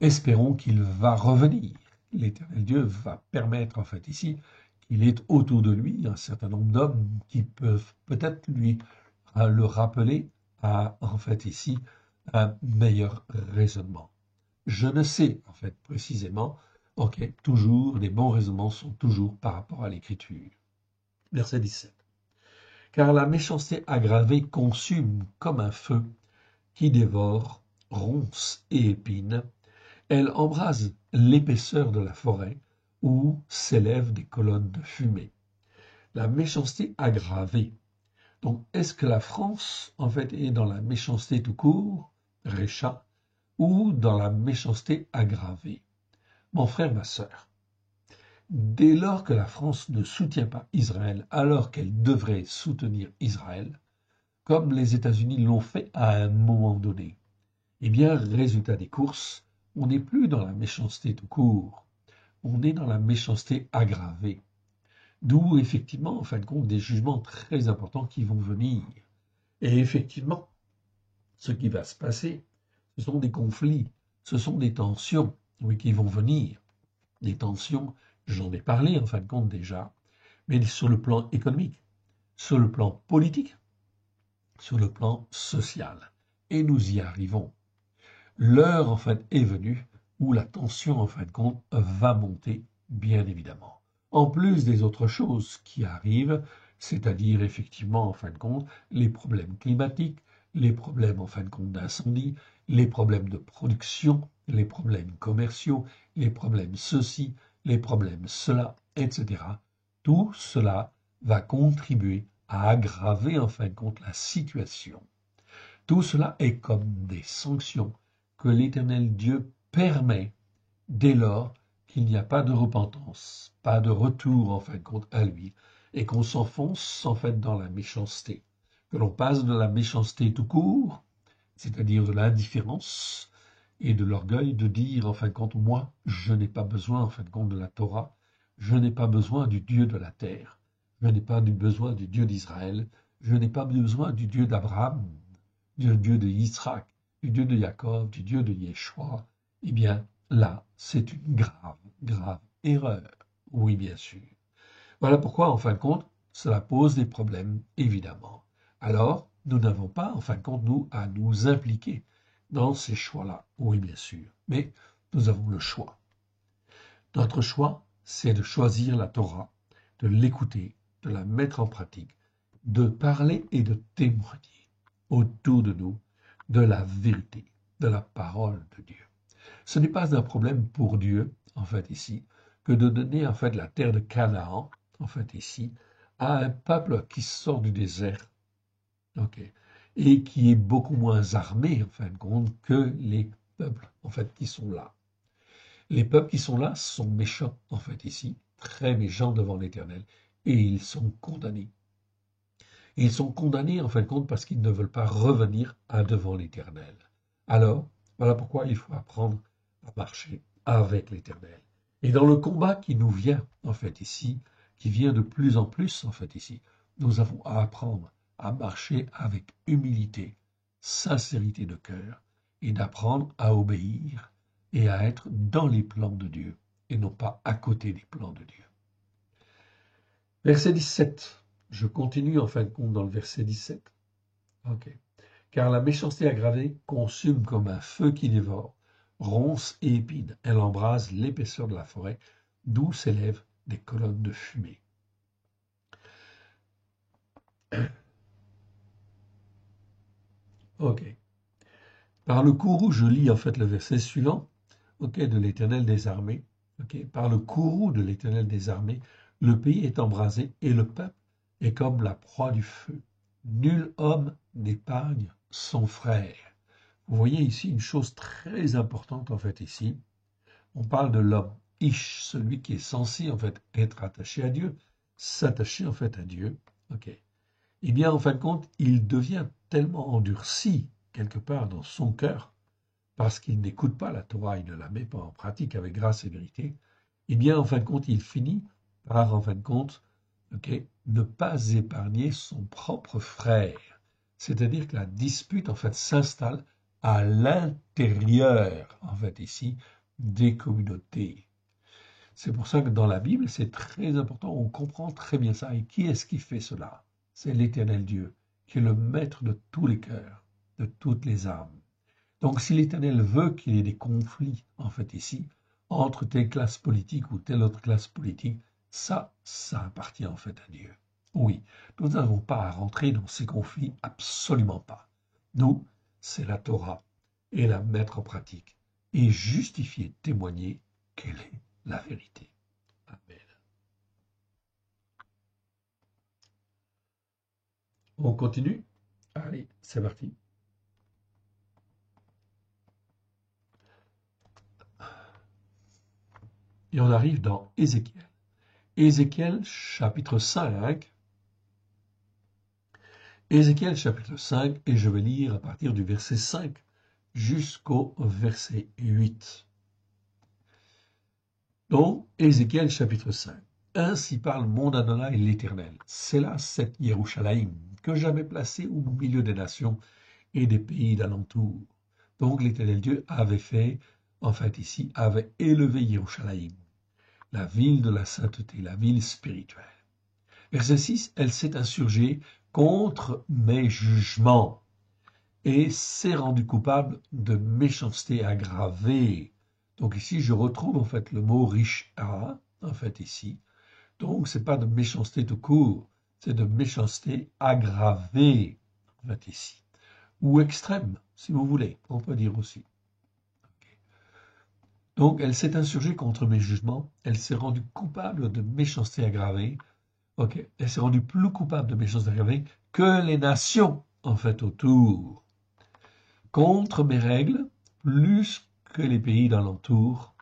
espérons qu'il va revenir. L'Éternel Dieu va permettre, en fait, ici, qu'il ait autour de lui un certain nombre d'hommes qui peuvent peut-être lui le rappeler à, en fait, ici, un meilleur raisonnement. Je ne sais, en fait, précisément, ok, toujours, les bons raisonnements sont toujours par rapport à l'Écriture. Verset 17. Car la méchanceté aggravée consume comme un feu qui dévore, ronce et épine. Elle embrase l'épaisseur de la forêt où s'élèvent des colonnes de fumée. La méchanceté aggravée. Donc, est-ce que la France, en fait, est dans la méchanceté tout court, Récha, ou dans la méchanceté aggravée? Mon frère, ma sœur, dès lors que la France ne soutient pas Israël alors qu'elle devrait soutenir Israël, comme les États-Unis l'ont fait à un moment donné, eh bien, résultat des courses, on n'est plus dans la méchanceté tout court, on est dans la méchanceté aggravée. D'où, effectivement, en fin de compte, des jugements très importants qui vont venir. Et effectivement, ce qui va se passer, ce sont des conflits, ce sont des tensions, oui, qui vont venir. Des tensions, j'en ai parlé, en fin de compte, déjà, mais sur le plan économique, sur le plan politique, sur le plan social. Et nous y arrivons. L'heure, en fait, est venue où la tension, en fin de compte, va monter, bien évidemment. En plus des autres choses qui arrivent, c'est-à-dire, effectivement, en fin de compte, les problèmes climatiques, les problèmes, en fin de compte, d'incendie, les problèmes de production, les problèmes commerciaux, les problèmes ceci, les problèmes cela, etc. Tout cela va contribuer à aggraver, en fin de compte, la situation. Tout cela est comme des sanctions que l'Éternel Dieu permet dès lors qu'il n'y a pas de repentance, pas de retour en fin de compte à lui, et qu'on s'enfonce en fait dans la méchanceté, que l'on passe de la méchanceté tout court, c'est-à-dire de l'indifférence et de l'orgueil de dire en fin de compte, moi, je n'ai pas besoin en fin de compte de la Torah, je n'ai pas besoin du Dieu de la terre, je n'ai pas besoin du Dieu d'Israël, je n'ai pas besoin du Dieu d'Abraham, du Dieu de Yitzhak, du Dieu de Jacob, du Dieu de Yeshua, eh bien, là, c'est une grave, grave erreur. Oui, bien sûr. Voilà pourquoi, en fin de compte, cela pose des problèmes, évidemment. Alors, nous n'avons pas, en fin de compte, nous, à nous impliquer dans ces choix-là. Oui, bien sûr. Mais nous avons le choix. Notre choix, c'est de choisir la Torah, de l'écouter, de la mettre en pratique, de parler et de témoigner autour de nous de la vérité, de la parole de Dieu. Ce n'est pas un problème pour Dieu, en fait, ici, que de donner, en fait, la terre de Canaan, en fait, ici, à un peuple qui sort du désert, ok, et qui est beaucoup moins armé, en fin de compte, que les peuples, en fait, qui sont là. Les peuples qui sont là sont méchants, en fait, ici, très méchants devant l'Éternel, et ils sont condamnés. Et ils sont condamnés, en fin de compte, parce qu'ils ne veulent pas revenir à devant l'Éternel. Alors, voilà pourquoi il faut apprendre à marcher avec l'Éternel. Et dans le combat qui nous vient, en fait, ici, qui vient de plus en plus, en fait, ici, nous avons à apprendre à marcher avec humilité, sincérité de cœur, et d'apprendre à obéir et à être dans les plans de Dieu, et non pas à côté des plans de Dieu. Verset 17. Je continue en fin de compte dans le verset 17. Ok. Car la méchanceté aggravée consume comme un feu qui dévore, ronce et épine. Elle embrase l'épaisseur de la forêt, d'où s'élèvent des colonnes de fumée. Ok. Par le courroux, je lis en fait le verset suivant, ok, de l'Éternel des armées. Ok. Par le courroux de l'Éternel des armées, le pays est embrasé et le peuple est comme la proie du feu. Nul homme n'épargne son frère. Vous voyez ici une chose très importante en fait ici. On parle de l'homme, Ish, celui qui est censé en fait être attaché à Dieu, s'attacher en fait à Dieu. Ok. Eh bien, en fin de compte, il devient tellement endurci quelque part dans son cœur parce qu'il n'écoute pas la Torah, il ne la met pas en pratique avec grâce et vérité. Eh bien, en fin de compte, il finit par, en fin de compte, ok, ne pas épargner son propre frère. C'est-à-dire que la dispute, en fait, s'installe à l'intérieur, en fait, ici, des communautés. C'est pour ça que dans la Bible, c'est très important, on comprend très bien ça. Et qui est-ce qui fait cela? C'est l'Éternel Dieu, qui est le maître de tous les cœurs, de toutes les âmes. Donc si l'Éternel veut qu'il y ait des conflits, en fait, ici, entre telle classe politique ou telle autre classe politique, ça appartient en fait à Dieu. Oui, nous n'avons pas à rentrer dans ces conflits, absolument pas. Nous, c'est la Torah et la mettre en pratique et justifier, témoigner quelle est la vérité. Amen. On continue? Allez, c'est parti. Et on arrive dans Ézéchiel. Ézéchiel chapitre 5. Ézéchiel chapitre 5, et je vais lire à partir du verset 5 jusqu'au verset 8. Donc, Ézéchiel chapitre 5. Ainsi parle mon Adonai l'Éternel. C'est là cette Yerushalayim que j'avais placée au milieu des nations et des pays d'alentour. Donc l'Éternel Dieu avait fait, en fait ici, avait élevé Yerushalayim, la ville de la sainteté, la ville spirituelle. Verset 6, elle s'est insurgée contre mes jugements et s'est rendue coupable de méchanceté aggravée. Donc ici, je retrouve en fait le mot risha, en fait ici. Donc, c'est pas de méchanceté tout court, c'est de méchanceté aggravée, en fait ici. Ou extrême, si vous voulez, on peut dire aussi. Donc, elle s'est insurgée contre mes jugements, elle s'est rendue coupable de méchanceté aggravée. Ok, elle s'est rendue plus coupable de méchanceté aggravée que les nations, en fait, autour. Contre mes règles, plus que les pays d'alentour.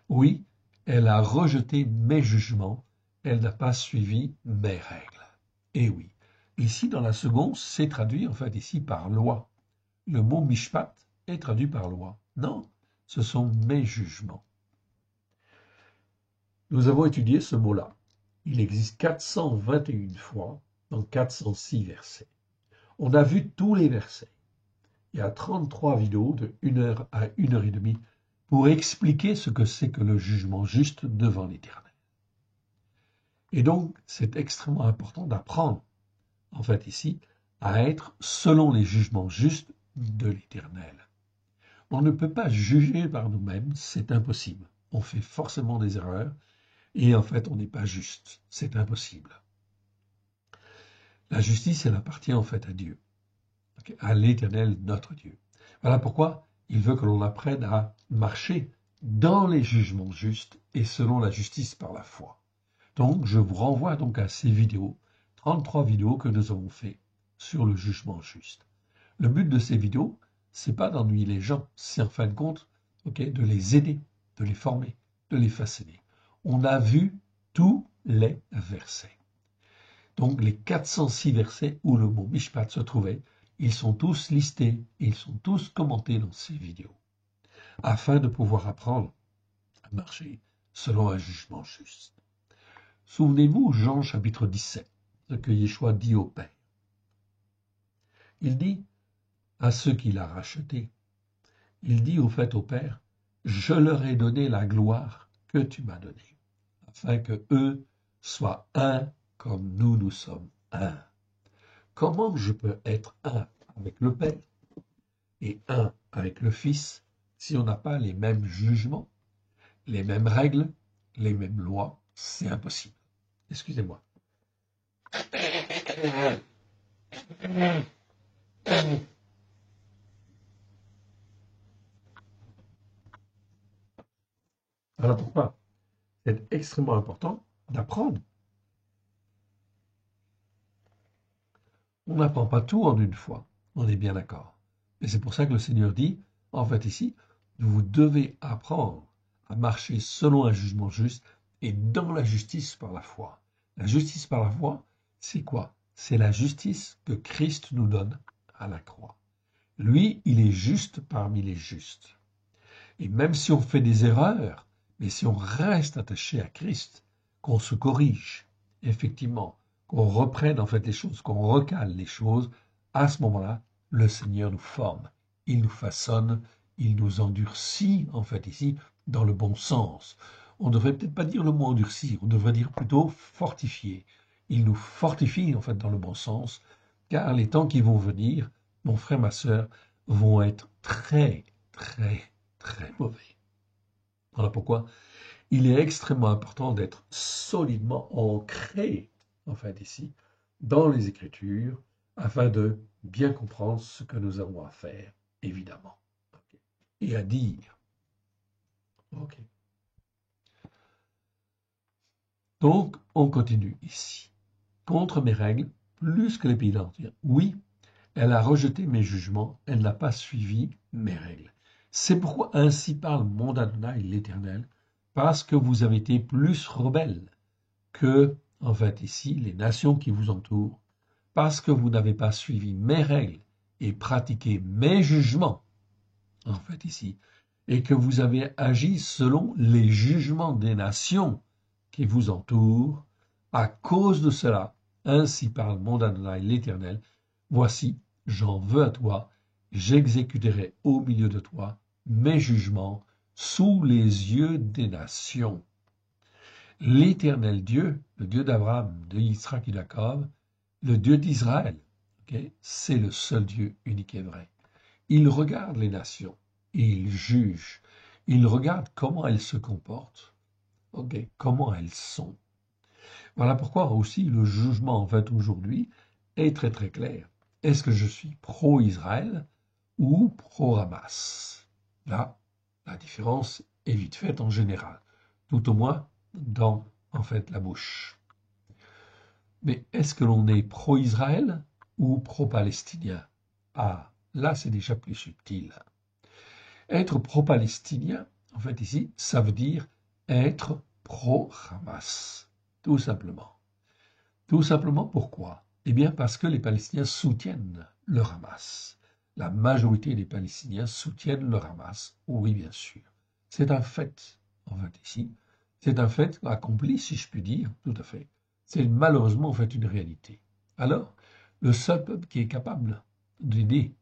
Oui, elle a rejeté mes jugements, elle n'a pas suivi mes règles. Et oui, ici dans la seconde, c'est traduit en fait ici par loi. Le mot mishpat est traduit par loi. Non, ce sont mes jugements. Nous avons étudié ce mot-là. Il existe 421 fois dans 406 versets. On a vu tous les versets. Il y a 33 vidéos de 1 heure à 1 heure et demie pour expliquer ce que c'est que le jugement juste devant l'Éternel. Et donc, c'est extrêmement important d'apprendre, en fait ici, à être selon les jugements justes de l'Éternel. On ne peut pas juger par nous-mêmes, c'est impossible. On fait forcément des erreurs et en fait, on n'est pas juste. C'est impossible. La justice, elle appartient en fait à Dieu, à l'Éternel, notre Dieu. Voilà pourquoi il veut que l'on apprenne à marcher dans les jugements justes et selon la justice par la foi. Donc, je vous renvoie donc à ces vidéos, 33 vidéos que nous avons fait sur le jugement juste. Le but de ces vidéos, c'est pas d'ennuyer les gens, c'est en fin de compte, de les aider de les former, de les façonner. On a vu tous les versets. Donc les 406 versets où le mot Mishpat se trouvait, ils sont tous listés, ils sont tous commentés dans ces vidéos, afin de pouvoir apprendre à marcher selon un jugement juste. Souvenez-vous, Jean chapitre 17, ce que Yeshua dit au Père. Il dit à ceux qu'il a rachetés, il dit au fait au Père, je leur ai donné la gloire que tu m'as donnée, afin que eux soient un comme nous sommes un. Comment je peux être un avec le Père et un avec le Fils si on n'a pas les mêmes jugements, les mêmes règles, les mêmes lois? C'est impossible. Excusez-moi. Voilà pourquoi c'est extrêmement important d'apprendre. On n'apprend pas tout en une fois, on est bien d'accord. Et c'est pour ça que le Seigneur dit, en fait ici, vous devez apprendre à marcher selon un jugement juste et dans la justice par la foi. La justice par la foi, c'est quoi? C'est la justice que Christ nous donne à la croix. Lui, il est juste parmi les justes. Et même si on fait des erreurs, mais si on reste attaché à Christ, qu'on se corrige, effectivement, qu'on reprenne en fait les choses, qu'on recale les choses, à ce moment-là, le Seigneur nous forme, il nous façonne, il nous endurcit, en fait ici, dans le bon sens. On ne devrait peut-être pas dire le mot endurcir, on devrait dire plutôt fortifier. Il nous fortifie, en fait, dans le bon sens, car les temps qui vont venir, mon frère, ma sœur, vont être très, très, très mauvais. Voilà pourquoi il est extrêmement important d'être solidement ancré, en fait, ici, dans les Écritures, afin de bien comprendre ce que nous avons à faire, évidemment, okay, et à dire. Okay. Donc, on continue ici. Contre mes règles, plus que les pays d'Empire. Oui, elle a rejeté mes jugements, elle n'a pas suivi mes règles. C'est pourquoi ainsi parle mon Adonai l'Éternel, parce que vous avez été plus rebelles que, en fait, ici, les nations qui vous entourent, parce que vous n'avez pas suivi mes règles et pratiqué mes jugements, en fait, ici, et que vous avez agi selon les jugements des nations qui vous entourent, à cause de cela, ainsi parle mon Adonai l'Éternel, voici, j'en veux à toi, j'exécuterai au milieu de toi mes jugements sous les yeux des nations. L'Éternel Dieu, le Dieu d'Abraham, de Isaac et Jacob, le Dieu d'Israël, okay, c'est le seul Dieu unique et vrai. Il regarde les nations et il juge. Il regarde comment elles se comportent, okay, comment elles sont. Voilà pourquoi aussi le jugement en fait aujourd'hui est très très clair. Est-ce que je suis pro-Israël ou pro-Hamas? Là, la différence est vite faite en général, tout au moins dans en fait la bouche. Mais est-ce que l'on est pro-Israël ou pro-palestinien? Ah, là c'est déjà plus subtil. Être pro-palestinien, en fait ici, ça veut dire être pro-Hamas, tout simplement. Tout simplement pourquoi? Eh bien parce que les Palestiniens soutiennent le Hamas. La majorité des Palestiniens soutiennent le Hamas, oui bien sûr. C'est un fait, en fait ici. C'est un fait accompli, si je puis dire, tout à fait. C'est malheureusement en fait une réalité. Alors, le seul peuple qui est capable d'aider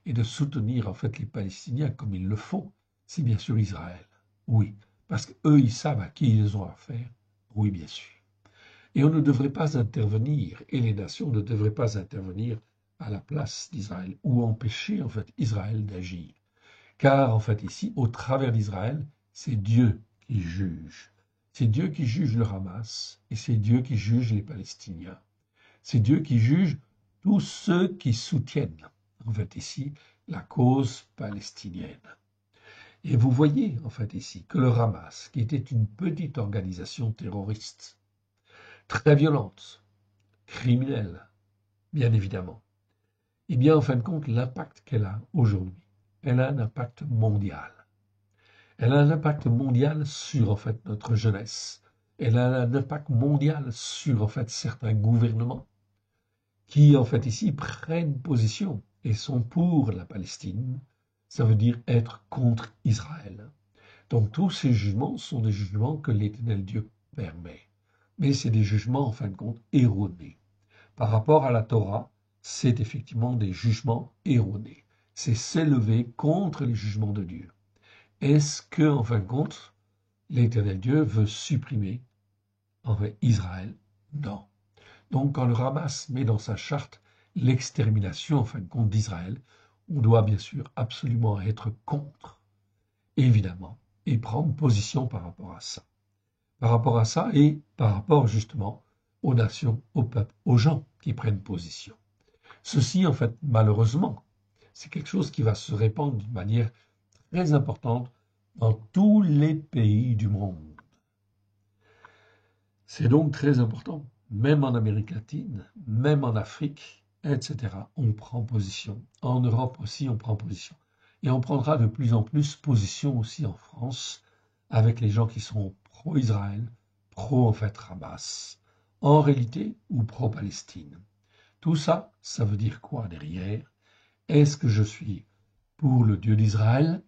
et de soutenir en fait les Palestiniens comme il le faut, c'est bien sûr Israël. Oui, parce qu'eux, ils savent à qui ils ont affaire. Oui, bien sûr. Et on ne devrait pas intervenir, et les nations ne devraient pas intervenir à la place d'Israël, ou empêcher en fait Israël d'agir. Car en fait ici, au travers d'Israël, c'est Dieu qui juge. C'est Dieu qui juge le Hamas, et c'est Dieu qui juge les Palestiniens. C'est Dieu qui juge tous ceux qui soutiennent, en fait ici, la cause palestinienne. Et vous voyez, en fait ici, que le Hamas, qui était une petite organisation terroriste, très violente, criminelle, bien évidemment, eh bien, en fin de compte, l'impact qu'elle a aujourd'hui, elle a un impact mondial. Elle a un impact mondial sur, en fait, notre jeunesse. Elle a un impact mondial sur, en fait, certains gouvernements qui, en fait, ici, prennent position et sont pour la Palestine. Ça veut dire être contre Israël. Donc, tous ces jugements sont des jugements que l'Éternel Dieu permet. Mais c'est des jugements, en fin de compte, erronés. Par rapport à la Torah, c'est effectivement des jugements erronés. C'est s'élever contre les jugements de Dieu. Est-ce que, en fin de compte, l'Éternel Dieu veut supprimer en fait, Israël? Non. Donc, quand le Hamas met dans sa charte l'extermination, en fin de compte, d'Israël, on doit bien sûr absolument être contre, évidemment, et prendre position par rapport à ça. Par rapport à ça et par rapport justement aux nations, aux peuples, aux gens qui prennent position. Ceci, en fait, malheureusement, c'est quelque chose qui va se répandre d'une manière très importante dans tous les pays du monde. C'est donc très important, même en Amérique latine, même en Afrique, etc. On prend position. En Europe aussi, on prend position. Et on prendra de plus en plus position aussi en France avec les gens qui sont pro-Israël, pro en fait Hamas, en réalité ou pro-Palestine. Tout ça, ça veut dire quoi derrière? Est-ce que je suis pour le Dieu d'Israël,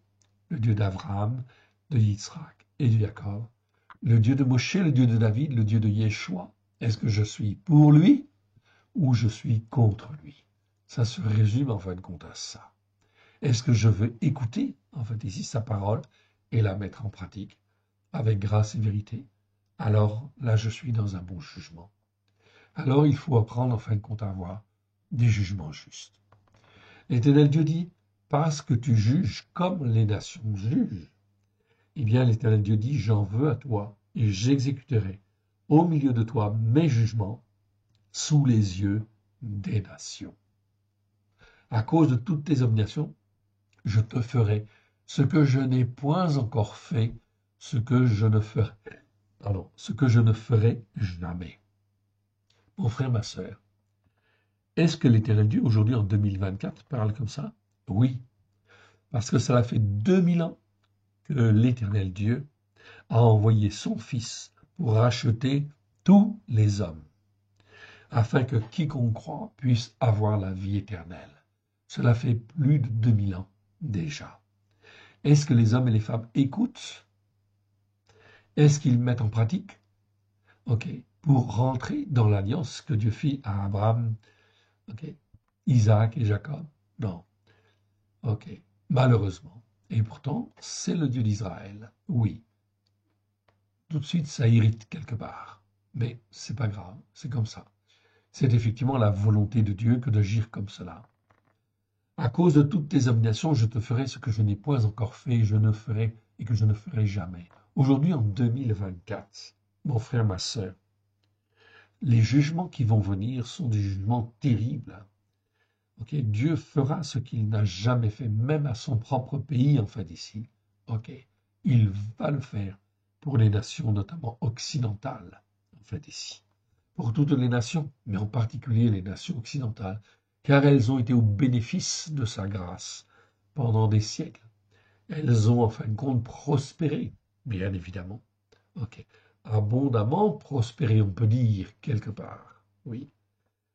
le Dieu d'Abraham, de Yitzhak et de Jacob, le Dieu de Moshe, le Dieu de David, le Dieu de Yeshua? Est-ce que je suis pour lui ou je suis contre lui? Ça se résume en fin de compte à ça. Est-ce que je veux écouter, en fait, ici, sa parole et la mettre en pratique avec grâce et vérité? Alors là, je suis dans un bon jugement. Alors il faut apprendre, en fin de compte, à avoir des jugements justes. L'Éternel Dieu dit, parce que tu juges comme les nations jugent, eh bien l'Éternel Dieu dit, j'en veux à toi, et j'exécuterai au milieu de toi mes jugements sous les yeux des nations. À cause de toutes tes abominations, je te ferai ce que je n'ai point encore fait, ce que je ne ferai jamais. Mon frère, ma sœur, est-ce que l'Éternel Dieu, aujourd'hui en 2024, parle comme ça? Oui, parce que cela fait 2000 ans que l'Éternel Dieu a envoyé son Fils pour racheter tous les hommes, afin que quiconque croit puisse avoir la vie éternelle. Cela fait plus de 2000 ans déjà. Est-ce que les hommes et les femmes écoutent? Est-ce qu'ils mettent en pratique? Ok. Pour rentrer dans l'alliance que Dieu fit à Abraham, ok, Isaac et Jacob? Non. Ok. Malheureusement. Et pourtant, c'est le Dieu d'Israël. Oui. Tout de suite, ça irrite quelque part. Mais c'est pas grave, c'est comme ça. C'est effectivement la volonté de Dieu que d'agir comme cela. À cause de toutes tes abominations, je te ferai ce que je n'ai point encore fait, je ne ferai et que je ne ferai jamais. Aujourd'hui, en 2024, mon frère, ma sœur, les jugements qui vont venir sont des jugements terribles. Ok, Dieu fera ce qu'il n'a jamais fait, même à son propre pays, en fait, ici. Ok, il va le faire pour les nations, notamment occidentales, en fait, ici. Pour toutes les nations, mais en particulier les nations occidentales, car elles ont été au bénéfice de sa grâce pendant des siècles. Elles ont en fin de compte prospéré, bien évidemment. Ok. Abondamment prospéré, on peut dire, quelque part. Oui.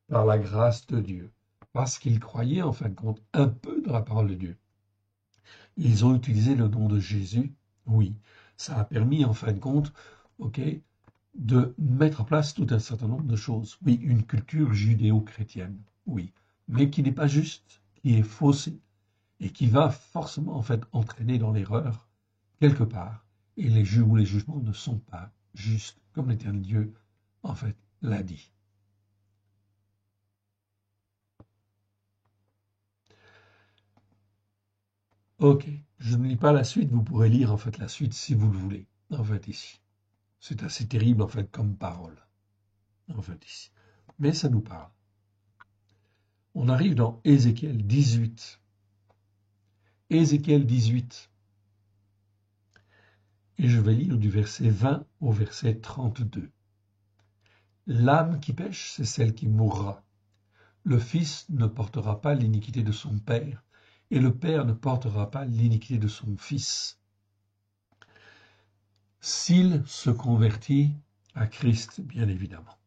Par la grâce de Dieu. Parce qu'ils croyaient en fin de compte un peu dans la parole de Dieu. Ils ont utilisé le nom de Jésus. Oui. Ça a permis en fin de compte, ok, de mettre en place tout un certain nombre de choses. Oui, une culture judéo-chrétienne. Oui. Mais qui n'est pas juste, qui est faussée et qui va forcément en fait entraîner dans l'erreur quelque part, et les jugements ne sont pas justes, comme l'Éternel Dieu en fait l'a dit. Ok, je ne lis pas la suite, vous pourrez lire en fait la suite si vous le voulez, en fait ici. C'est assez terrible en fait comme parole, en fait ici. Mais ça nous parle. On arrive dans Ézéchiel 18. Ézéchiel 18. Et je vais lire du verset 20 au verset 32. L'âme qui pêche, c'est celle qui mourra. Le fils ne portera pas l'iniquité de son père, et le père ne portera pas l'iniquité de son fils. s'il se convertit à Christ, bien évidemment.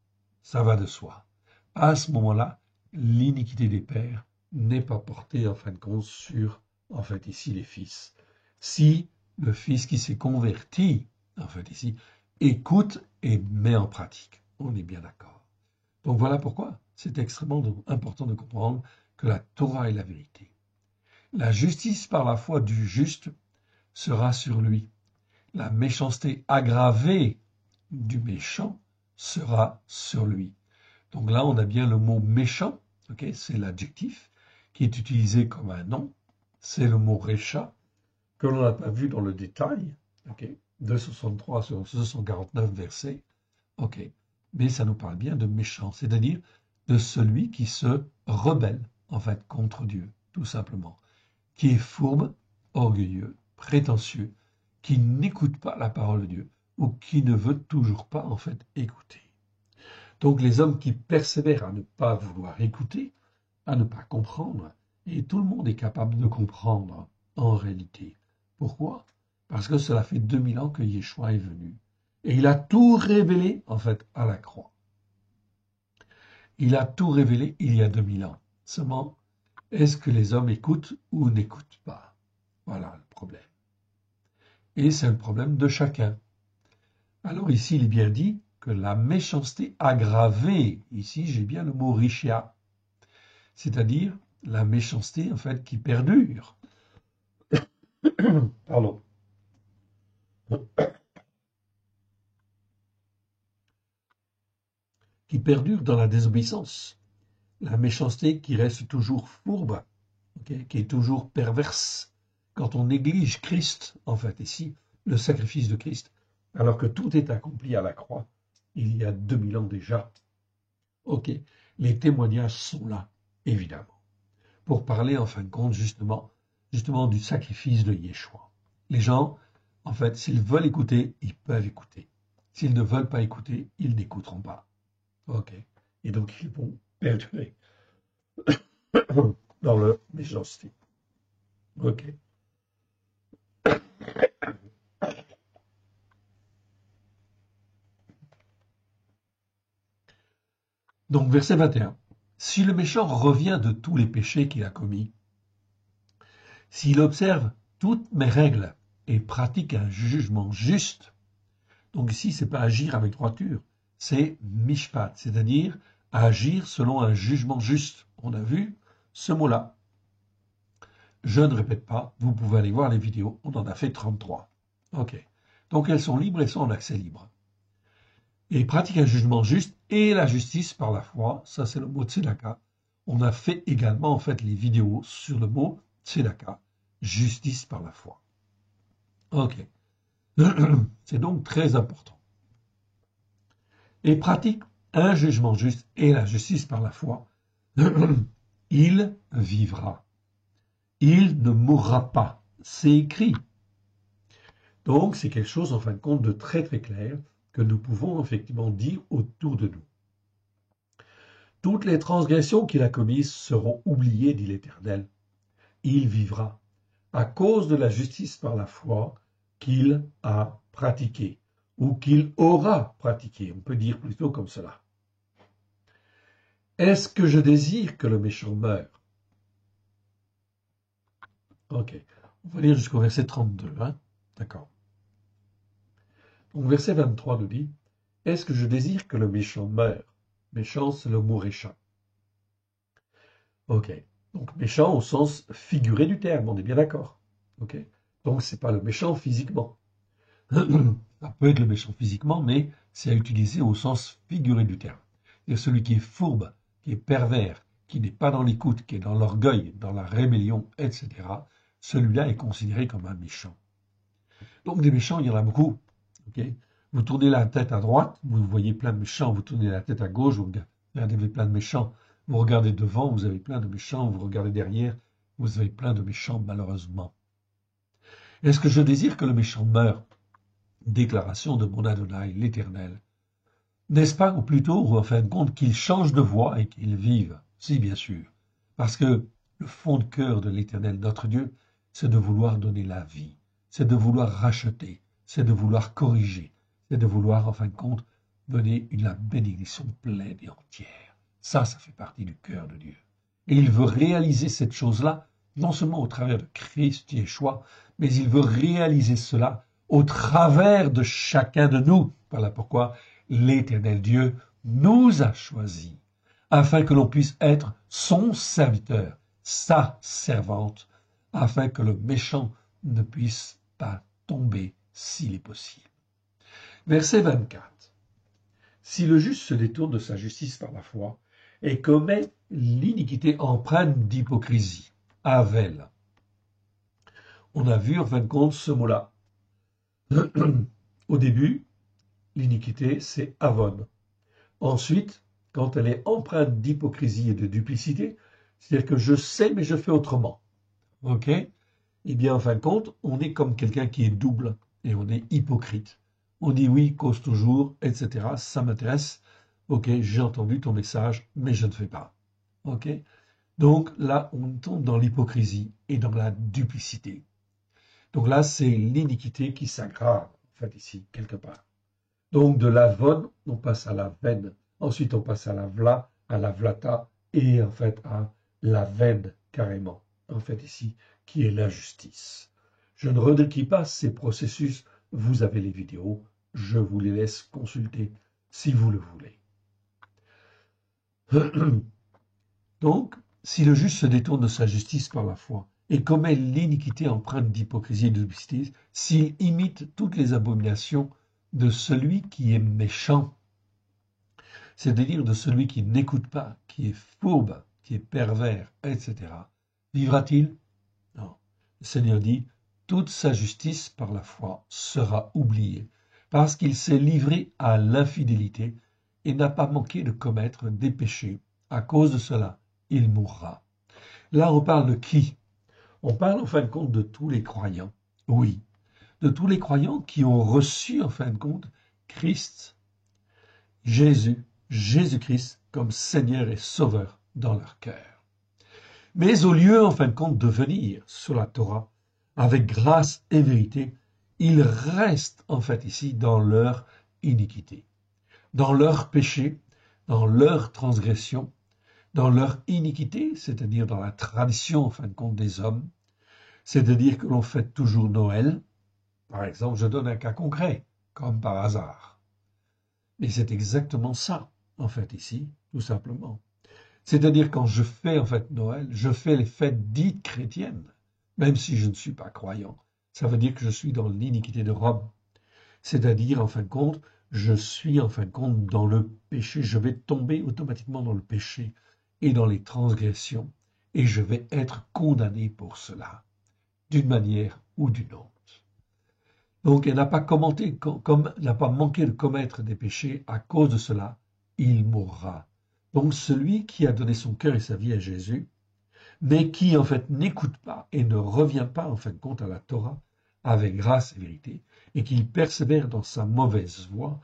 Ça va de soi. À ce moment-là, l'iniquité des pères n'est pas portée, en fin de compte, sur, en fait, ici, les fils. Si le fils qui s'est converti, en fait, ici, écoute et met en pratique. On est bien d'accord. Donc voilà pourquoi c'est extrêmement important de comprendre que la Torah est la vérité. La justice par la foi du juste sera sur lui. La méchanceté aggravée du méchant sera sur lui. Donc là, on a bien le mot méchant, okay, c'est l'adjectif qui est utilisé comme un nom. C'est le mot récha, que l'on n'a pas vu dans le détail, okay, de 63 sur 249 versets. Okay. Mais ça nous parle bien de méchant, c'est-à-dire de celui qui se rebelle, en fait, contre Dieu, tout simplement, qui est fourbe, orgueilleux, prétentieux, qui n'écoute pas la parole de Dieu, ou qui ne veut toujours pas, en fait, écouter. Donc les hommes qui persévèrent à ne pas vouloir écouter, à ne pas comprendre, et tout le monde est capable de comprendre, en réalité. Pourquoi? Parce que cela fait 2000 ans que Yeshua est venu. Et il a tout révélé, en fait, à la croix. Il a tout révélé il y a 2000 ans. Seulement, est-ce que les hommes écoutent ou n'écoutent pas? Voilà le problème. Et c'est le problème de chacun. Alors ici, il est bien dit que la méchanceté aggravée, ici j'ai bien le mot richia, c'est-à-dire la méchanceté, en fait, qui perdure. Pardon. Qui perdure dans la désobéissance. La méchanceté qui reste toujours fourbe, okay, qui est toujours perverse. Quand on néglige Christ, en fait, ici, le sacrifice de Christ, alors que tout est accompli à la croix, il y a 2000 ans déjà. Ok, les témoignages sont là, évidemment, pour parler, en fin de compte, justement du sacrifice de Yeshua. Les gens, en fait, s'ils veulent écouter, ils peuvent écouter. S'ils ne veulent pas écouter, ils n'écouteront pas. Ok, et donc ils vont perdurer dans le méchanceté. Ok. Donc verset 21. Si le méchant revient de tous les péchés qu'il a commis, s'il observe toutes mes règles et pratique un jugement juste, donc ici c'est pas agir avec droiture, c'est mishpat, c'est-à-dire agir selon un jugement juste. On a vu ce mot-là. Je ne répète pas, vous pouvez aller voir les vidéos, on en a fait 33. Ok. Donc elles sont libres, elles sont en accès libre. Et pratique un jugement juste et la justice par la foi, ça c'est le mot tzedaka. On a fait également en fait les vidéos sur le mot tzedaka, justice par la foi. Ok. C'est donc très important. Et pratique un jugement juste et la justice par la foi, il vivra. Il ne mourra pas. C'est écrit. Donc, c'est quelque chose, en fin de compte, de très très clair que nous pouvons effectivement dire autour de nous. Toutes les transgressions qu'il a commises seront oubliées, dit l'Éternel. Il vivra à cause de la justice par la foi qu'il a pratiquée ou qu'il aura pratiquée. On peut dire plutôt comme cela. Est-ce que je désire que le méchant meure? Ok, on va lire jusqu'au verset 32. Hein? D'accord. Donc verset 23 nous dit, est-ce que je désire que le méchant meure? Méchant, c'est le mot réchant. Ok, donc méchant au sens figuré du terme, on est bien d'accord. Ok, donc c'est pas le méchant physiquement. Ça peut être le méchant physiquement, mais c'est à utiliser au sens figuré du terme. C'est celui qui est fourbe, qui est pervers, qui n'est pas dans l'écoute, qui est dans l'orgueil, dans la rébellion, etc. Celui-là est considéré comme un méchant. Donc des méchants, il y en a beaucoup. Okay, vous tournez la tête à droite, vous voyez plein de méchants. Vous tournez la tête à gauche, vous regardez plein de méchants. Vous regardez devant, vous avez plein de méchants. Vous regardez derrière, vous avez plein de méchants, malheureusement. Est-ce que je désire que le méchant meure? Déclaration de mon Adonai, l'Éternel. N'est-ce pas, ou plutôt, ou en fin de compte, qu'il change de voie et qu'il vive? Si, bien sûr. Parce que le fond de cœur de l'Éternel, notre Dieu, c'est de vouloir donner la vie. C'est de vouloir racheter. c'est de vouloir corriger, c'est de vouloir, en fin de compte, donner la bénédiction pleine et entière. Ça fait partie du cœur de Dieu. Et il veut réaliser cette chose-là, non seulement au travers de Christ Yeshua, mais il veut réaliser cela au travers de chacun de nous. Voilà pourquoi l'Éternel Dieu nous a choisis, afin que l'on puisse être son serviteur, sa servante, afin que le méchant ne puisse pas tomber s'il est possible. Verset 24. Si le juste se détourne de sa justice par la foi et commet l'iniquité empreinte d'hypocrisie, Avel. On a vu en fin de compte ce mot-là. Au début, l'iniquité, c'est Avon. Ensuite, quand elle est empreinte d'hypocrisie et de duplicité, c'est-à-dire que je sais mais je fais autrement. Ok? Eh bien, en fin de compte, on est comme quelqu'un qui est double et on est hypocrite. On dit oui, cause toujours, etc. Ça m'intéresse. Ok, j'ai entendu ton message, mais je ne fais pas. Ok? Donc là, on tombe dans l'hypocrisie et dans la duplicité. Donc là, c'est l'iniquité qui s'aggrave, en fait, ici, quelque part. Donc de la von, on passe à la veine. Ensuite, on passe à la vla, à la vlata, et en fait à la veine carrément, en fait ici, qui est l'injustice. Je ne redécris pas ces processus, vous avez les vidéos, je vous les laisse consulter si vous le voulez. Donc, si le juste se détourne de sa justice par la foi, et commet l'iniquité empreinte d'hypocrisie et de duplicité, s'il imite toutes les abominations de celui qui est méchant, c'est-à-dire de celui qui n'écoute pas, qui est fourbe, qui est pervers, etc., vivra-t-il? Non. Le Seigneur dit, toute sa justice par la foi sera oubliée, parce qu'il s'est livré à l'infidélité et n'a pas manqué de commettre des péchés. À cause de cela, il mourra. Là, on parle de qui? On parle en fin de compte de tous les croyants. Oui, de tous les croyants qui ont reçu en fin de compte Christ, Jésus-Christ comme Seigneur et Sauveur dans leur cœur. Mais au lieu en fin de compte de venir sur la Torah avec grâce et vérité, ils restent en fait ici dans leur iniquité, dans leur péché, dans leur transgression, dans leur iniquité, c'est-à-dire dans la tradition en fin de compte des hommes, c'est-à-dire que l'on fête toujours Noël. Par exemple, je donne un cas concret, comme par hasard. Mais c'est exactement ça, en fait, ici, tout simplement. C'est-à-dire quand je fais, en fait, Noël, je fais les fêtes dites chrétiennes, même si je ne suis pas croyant. Ça veut dire que je suis dans l'iniquité de Rome. C'est-à-dire, en fin de compte, je suis, en fin de compte, dans le péché. Je vais tomber automatiquement dans le péché et dans les transgressions, et je vais être condamné pour cela, d'une manière ou d'une autre. Donc, elle n'a pas n'a pas manqué de commettre des péchés. À cause de cela, il mourra. Donc, celui qui a donné son cœur et sa vie à Jésus, mais qui, en fait, n'écoute pas et ne revient pas, en fin de compte, à la Torah, avec grâce et vérité, et qu'il persévère dans sa mauvaise voie,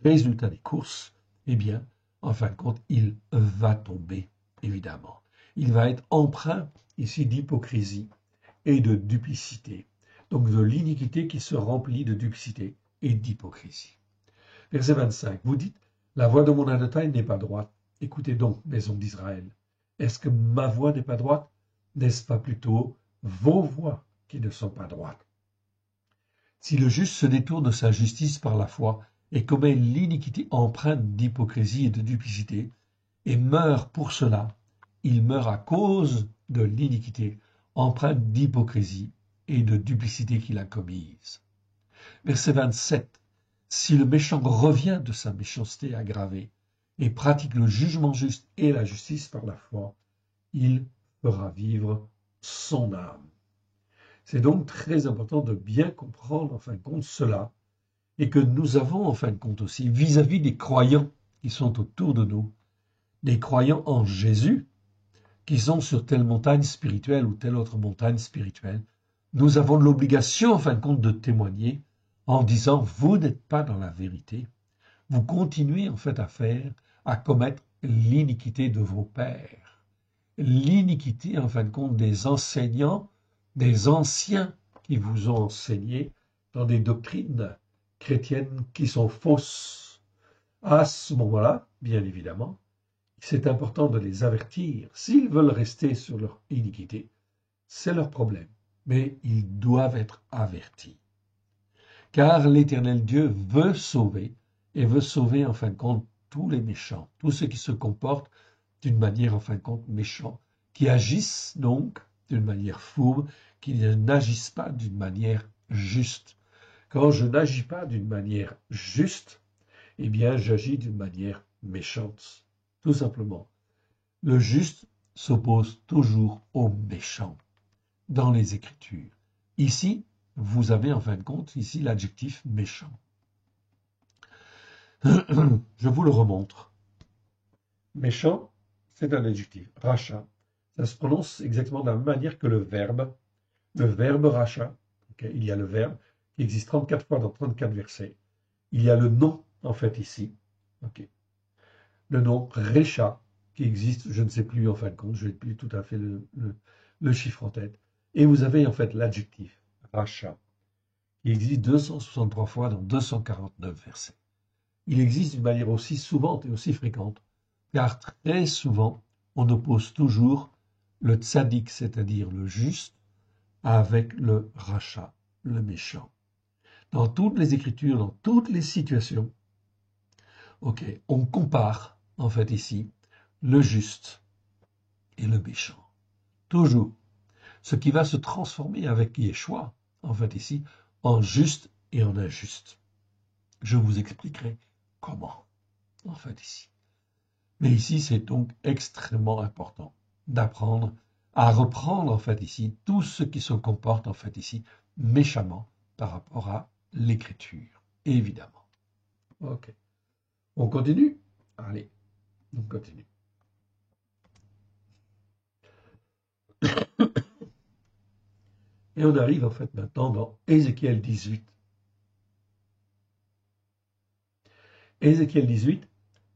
résultat des courses, eh bien, en fin de compte, il va tomber, évidemment. Il va être empreint, ici, d'hypocrisie et de duplicité. Donc de l'iniquité qui se remplit de duplicité et d'hypocrisie. Verset 25, vous dites, la voix de mon anathème n'est pas droite. Écoutez donc, maison d'Israël. Est-ce que ma voix n'est pas droite? N'est-ce pas plutôt vos voix qui ne sont pas droites? Si le juste se détourne de sa justice par la foi et commet l'iniquité empreinte d'hypocrisie et de duplicité, et meurt pour cela, il meurt à cause de l'iniquité empreinte d'hypocrisie et de duplicité qu'il a commise. Verset 27. Si le méchant revient de sa méchanceté aggravée et pratique le jugement juste et la justice par la foi, il fera vivre son âme. C'est donc très important de bien comprendre en fin de compte cela, et que nous avons en fin de compte aussi vis-à-vis des croyants qui sont autour de nous, des croyants en Jésus, qui sont sur telle montagne spirituelle ou telle autre montagne spirituelle, nous avons l'obligation, en fin de compte, de témoigner en disant, vous n'êtes pas dans la vérité. Vous continuez, en fait, à commettre l'iniquité de vos pères. L'iniquité, en fin de compte, des enseignants, des anciens qui vous ont enseigné dans des doctrines chrétiennes qui sont fausses. À ce moment-là, bien évidemment, c'est important de les avertir. S'ils veulent rester sur leur iniquité, c'est leur problème. Mais ils doivent être avertis. Car l'Éternel Dieu veut sauver, et veut sauver en fin de compte tous les méchants, tous ceux qui se comportent d'une manière en fin de compte méchante, qui agissent donc d'une manière fourbe, qui n'agissent pas d'une manière juste. Quand je n'agis pas d'une manière juste, eh bien j'agis d'une manière méchante, tout simplement. Le juste s'oppose toujours au méchant dans les Écritures. Ici, vous avez en fin de compte ici l'adjectif méchant. Je vous le remontre. Méchant, c'est un adjectif. Rachat, ça se prononce exactement de la même manière que le verbe. Le verbe rachat, okay, il y a le verbe qui existe 34 fois dans 34 versets. Il y a le nom, en fait, ici. Okay. Le nom Récha, qui existe, je ne sais plus en fin de compte, je n'ai plus tout à fait le chiffre en tête. Et vous avez en fait l'adjectif Rachat, qui existe 263 fois dans 249 versets. Il existe d'une manière aussi souvent et aussi fréquente, car très souvent, on oppose toujours le tzaddik, c'est-à-dire le juste, avec le rachat, le méchant. Dans toutes les Écritures, dans toutes les situations, on compare, en fait ici, le juste et le méchant. Toujours. Ce qui va se transformer avec Yeshua, en fait ici, en juste et en injuste. Je vous expliquerai comment, en fait ici. Mais ici, c'est donc extrêmement important d'apprendre à reprendre, en fait ici, tout ce qui se comporte, en fait ici, méchamment par rapport à l'écriture, évidemment. Ok. On continue? Allez, on continue. Et on arrive en fait maintenant dans Ézéchiel 18. Ézéchiel 18,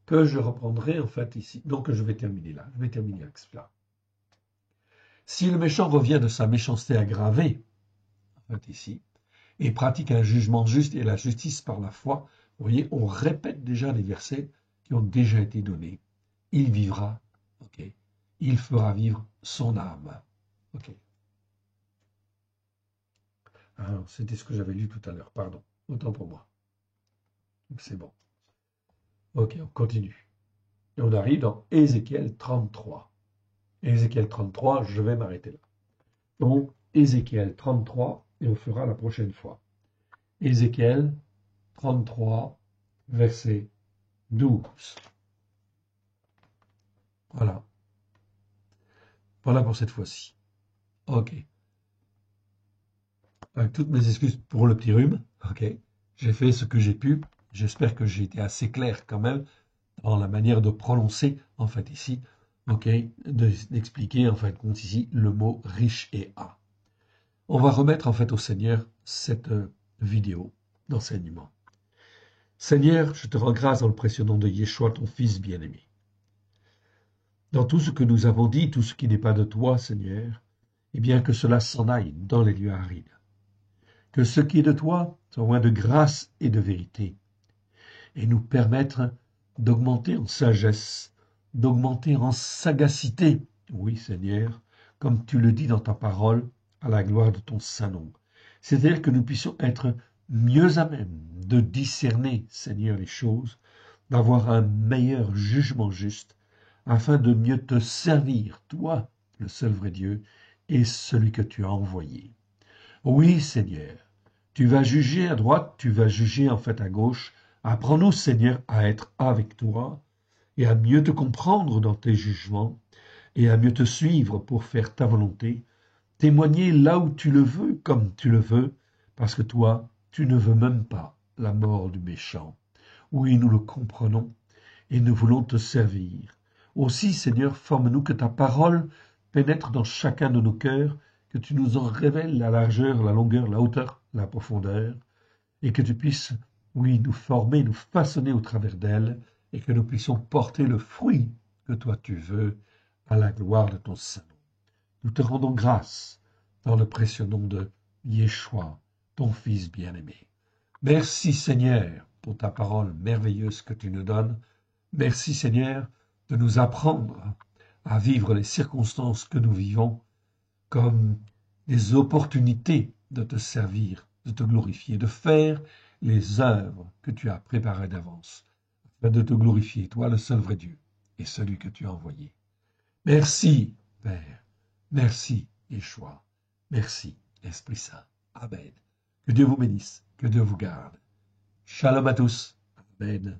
que je reprendrai en fait ici. Donc je vais terminer là. Je vais terminer avec cela. Si le méchant revient de sa méchanceté aggravée, en fait ici, et pratique un jugement juste et la justice par la foi, vous voyez, on répète déjà les versets qui ont déjà été donnés. Il vivra, ok. Il fera vivre son âme, ok. Ah, c'était ce que j'avais lu tout à l'heure, pardon, autant pour moi. C'est bon. Ok, on continue. Et on arrive dans Ézéchiel 33. Ézéchiel 33, je vais m'arrêter là. Donc, Ézéchiel 33, et on fera la prochaine fois. Ézéchiel 33, verset 12. Voilà. Voilà pour cette fois-ci. Ok. Avec toutes mes excuses pour le petit rhume. Ok. J'ai fait ce que j'ai pu. J'espère que j'ai été assez clair quand même dans la manière de prononcer, en fait, ici. Ok. D'expliquer, en fait, compte ici, le mot riche et a. On va remettre, en fait, au Seigneur cette vidéo d'enseignement. Seigneur, je te rends grâce dans le précieux nom de Yeshua, ton Fils bien-aimé. Dans tout ce que nous avons dit, tout ce qui n'est pas de toi, Seigneur, et bien que cela s'en aille dans les lieux arides. Que ce qui est de toi soit loin de grâce et de vérité, et nous permettre d'augmenter en sagesse, d'augmenter en sagacité, oui Seigneur, comme tu le dis dans ta parole, à la gloire de ton saint nom. C'est-à-dire que nous puissions être mieux à même de discerner, Seigneur, les choses, d'avoir un meilleur jugement juste, afin de mieux te servir, toi, le seul vrai Dieu, et celui que tu as envoyé. Oui, Seigneur, tu vas juger à droite, tu vas juger en fait à gauche. Apprends-nous, Seigneur, à être avec toi et à mieux te comprendre dans tes jugements et à mieux te suivre pour faire ta volonté, témoigner là où tu le veux, comme tu le veux, parce que toi, tu ne veux même pas la mort du méchant. Oui, nous le comprenons et nous voulons te servir. Aussi, Seigneur, forme-nous que ta parole pénètre dans chacun de nos cœurs, que tu nous en révèles la largeur, la longueur, la hauteur, la profondeur, et que tu puisses, oui, nous former, nous façonner au travers d'elle, et que nous puissions porter le fruit que toi tu veux à la gloire de ton Saint. Nous te rendons grâce dans le précieux nom de Yeshua, ton Fils bien-aimé. Merci Seigneur pour ta parole merveilleuse que tu nous donnes. Merci Seigneur de nous apprendre à vivre les circonstances que nous vivons comme des opportunités de te servir, de te glorifier, de faire les œuvres que tu as préparées d'avance, afin de te glorifier, toi le seul vrai Dieu et celui que tu as envoyé. Merci, Père. Merci, Yeshua. Merci, Esprit Saint. Amen. Que Dieu vous bénisse, que Dieu vous garde. Shalom à tous. Amen.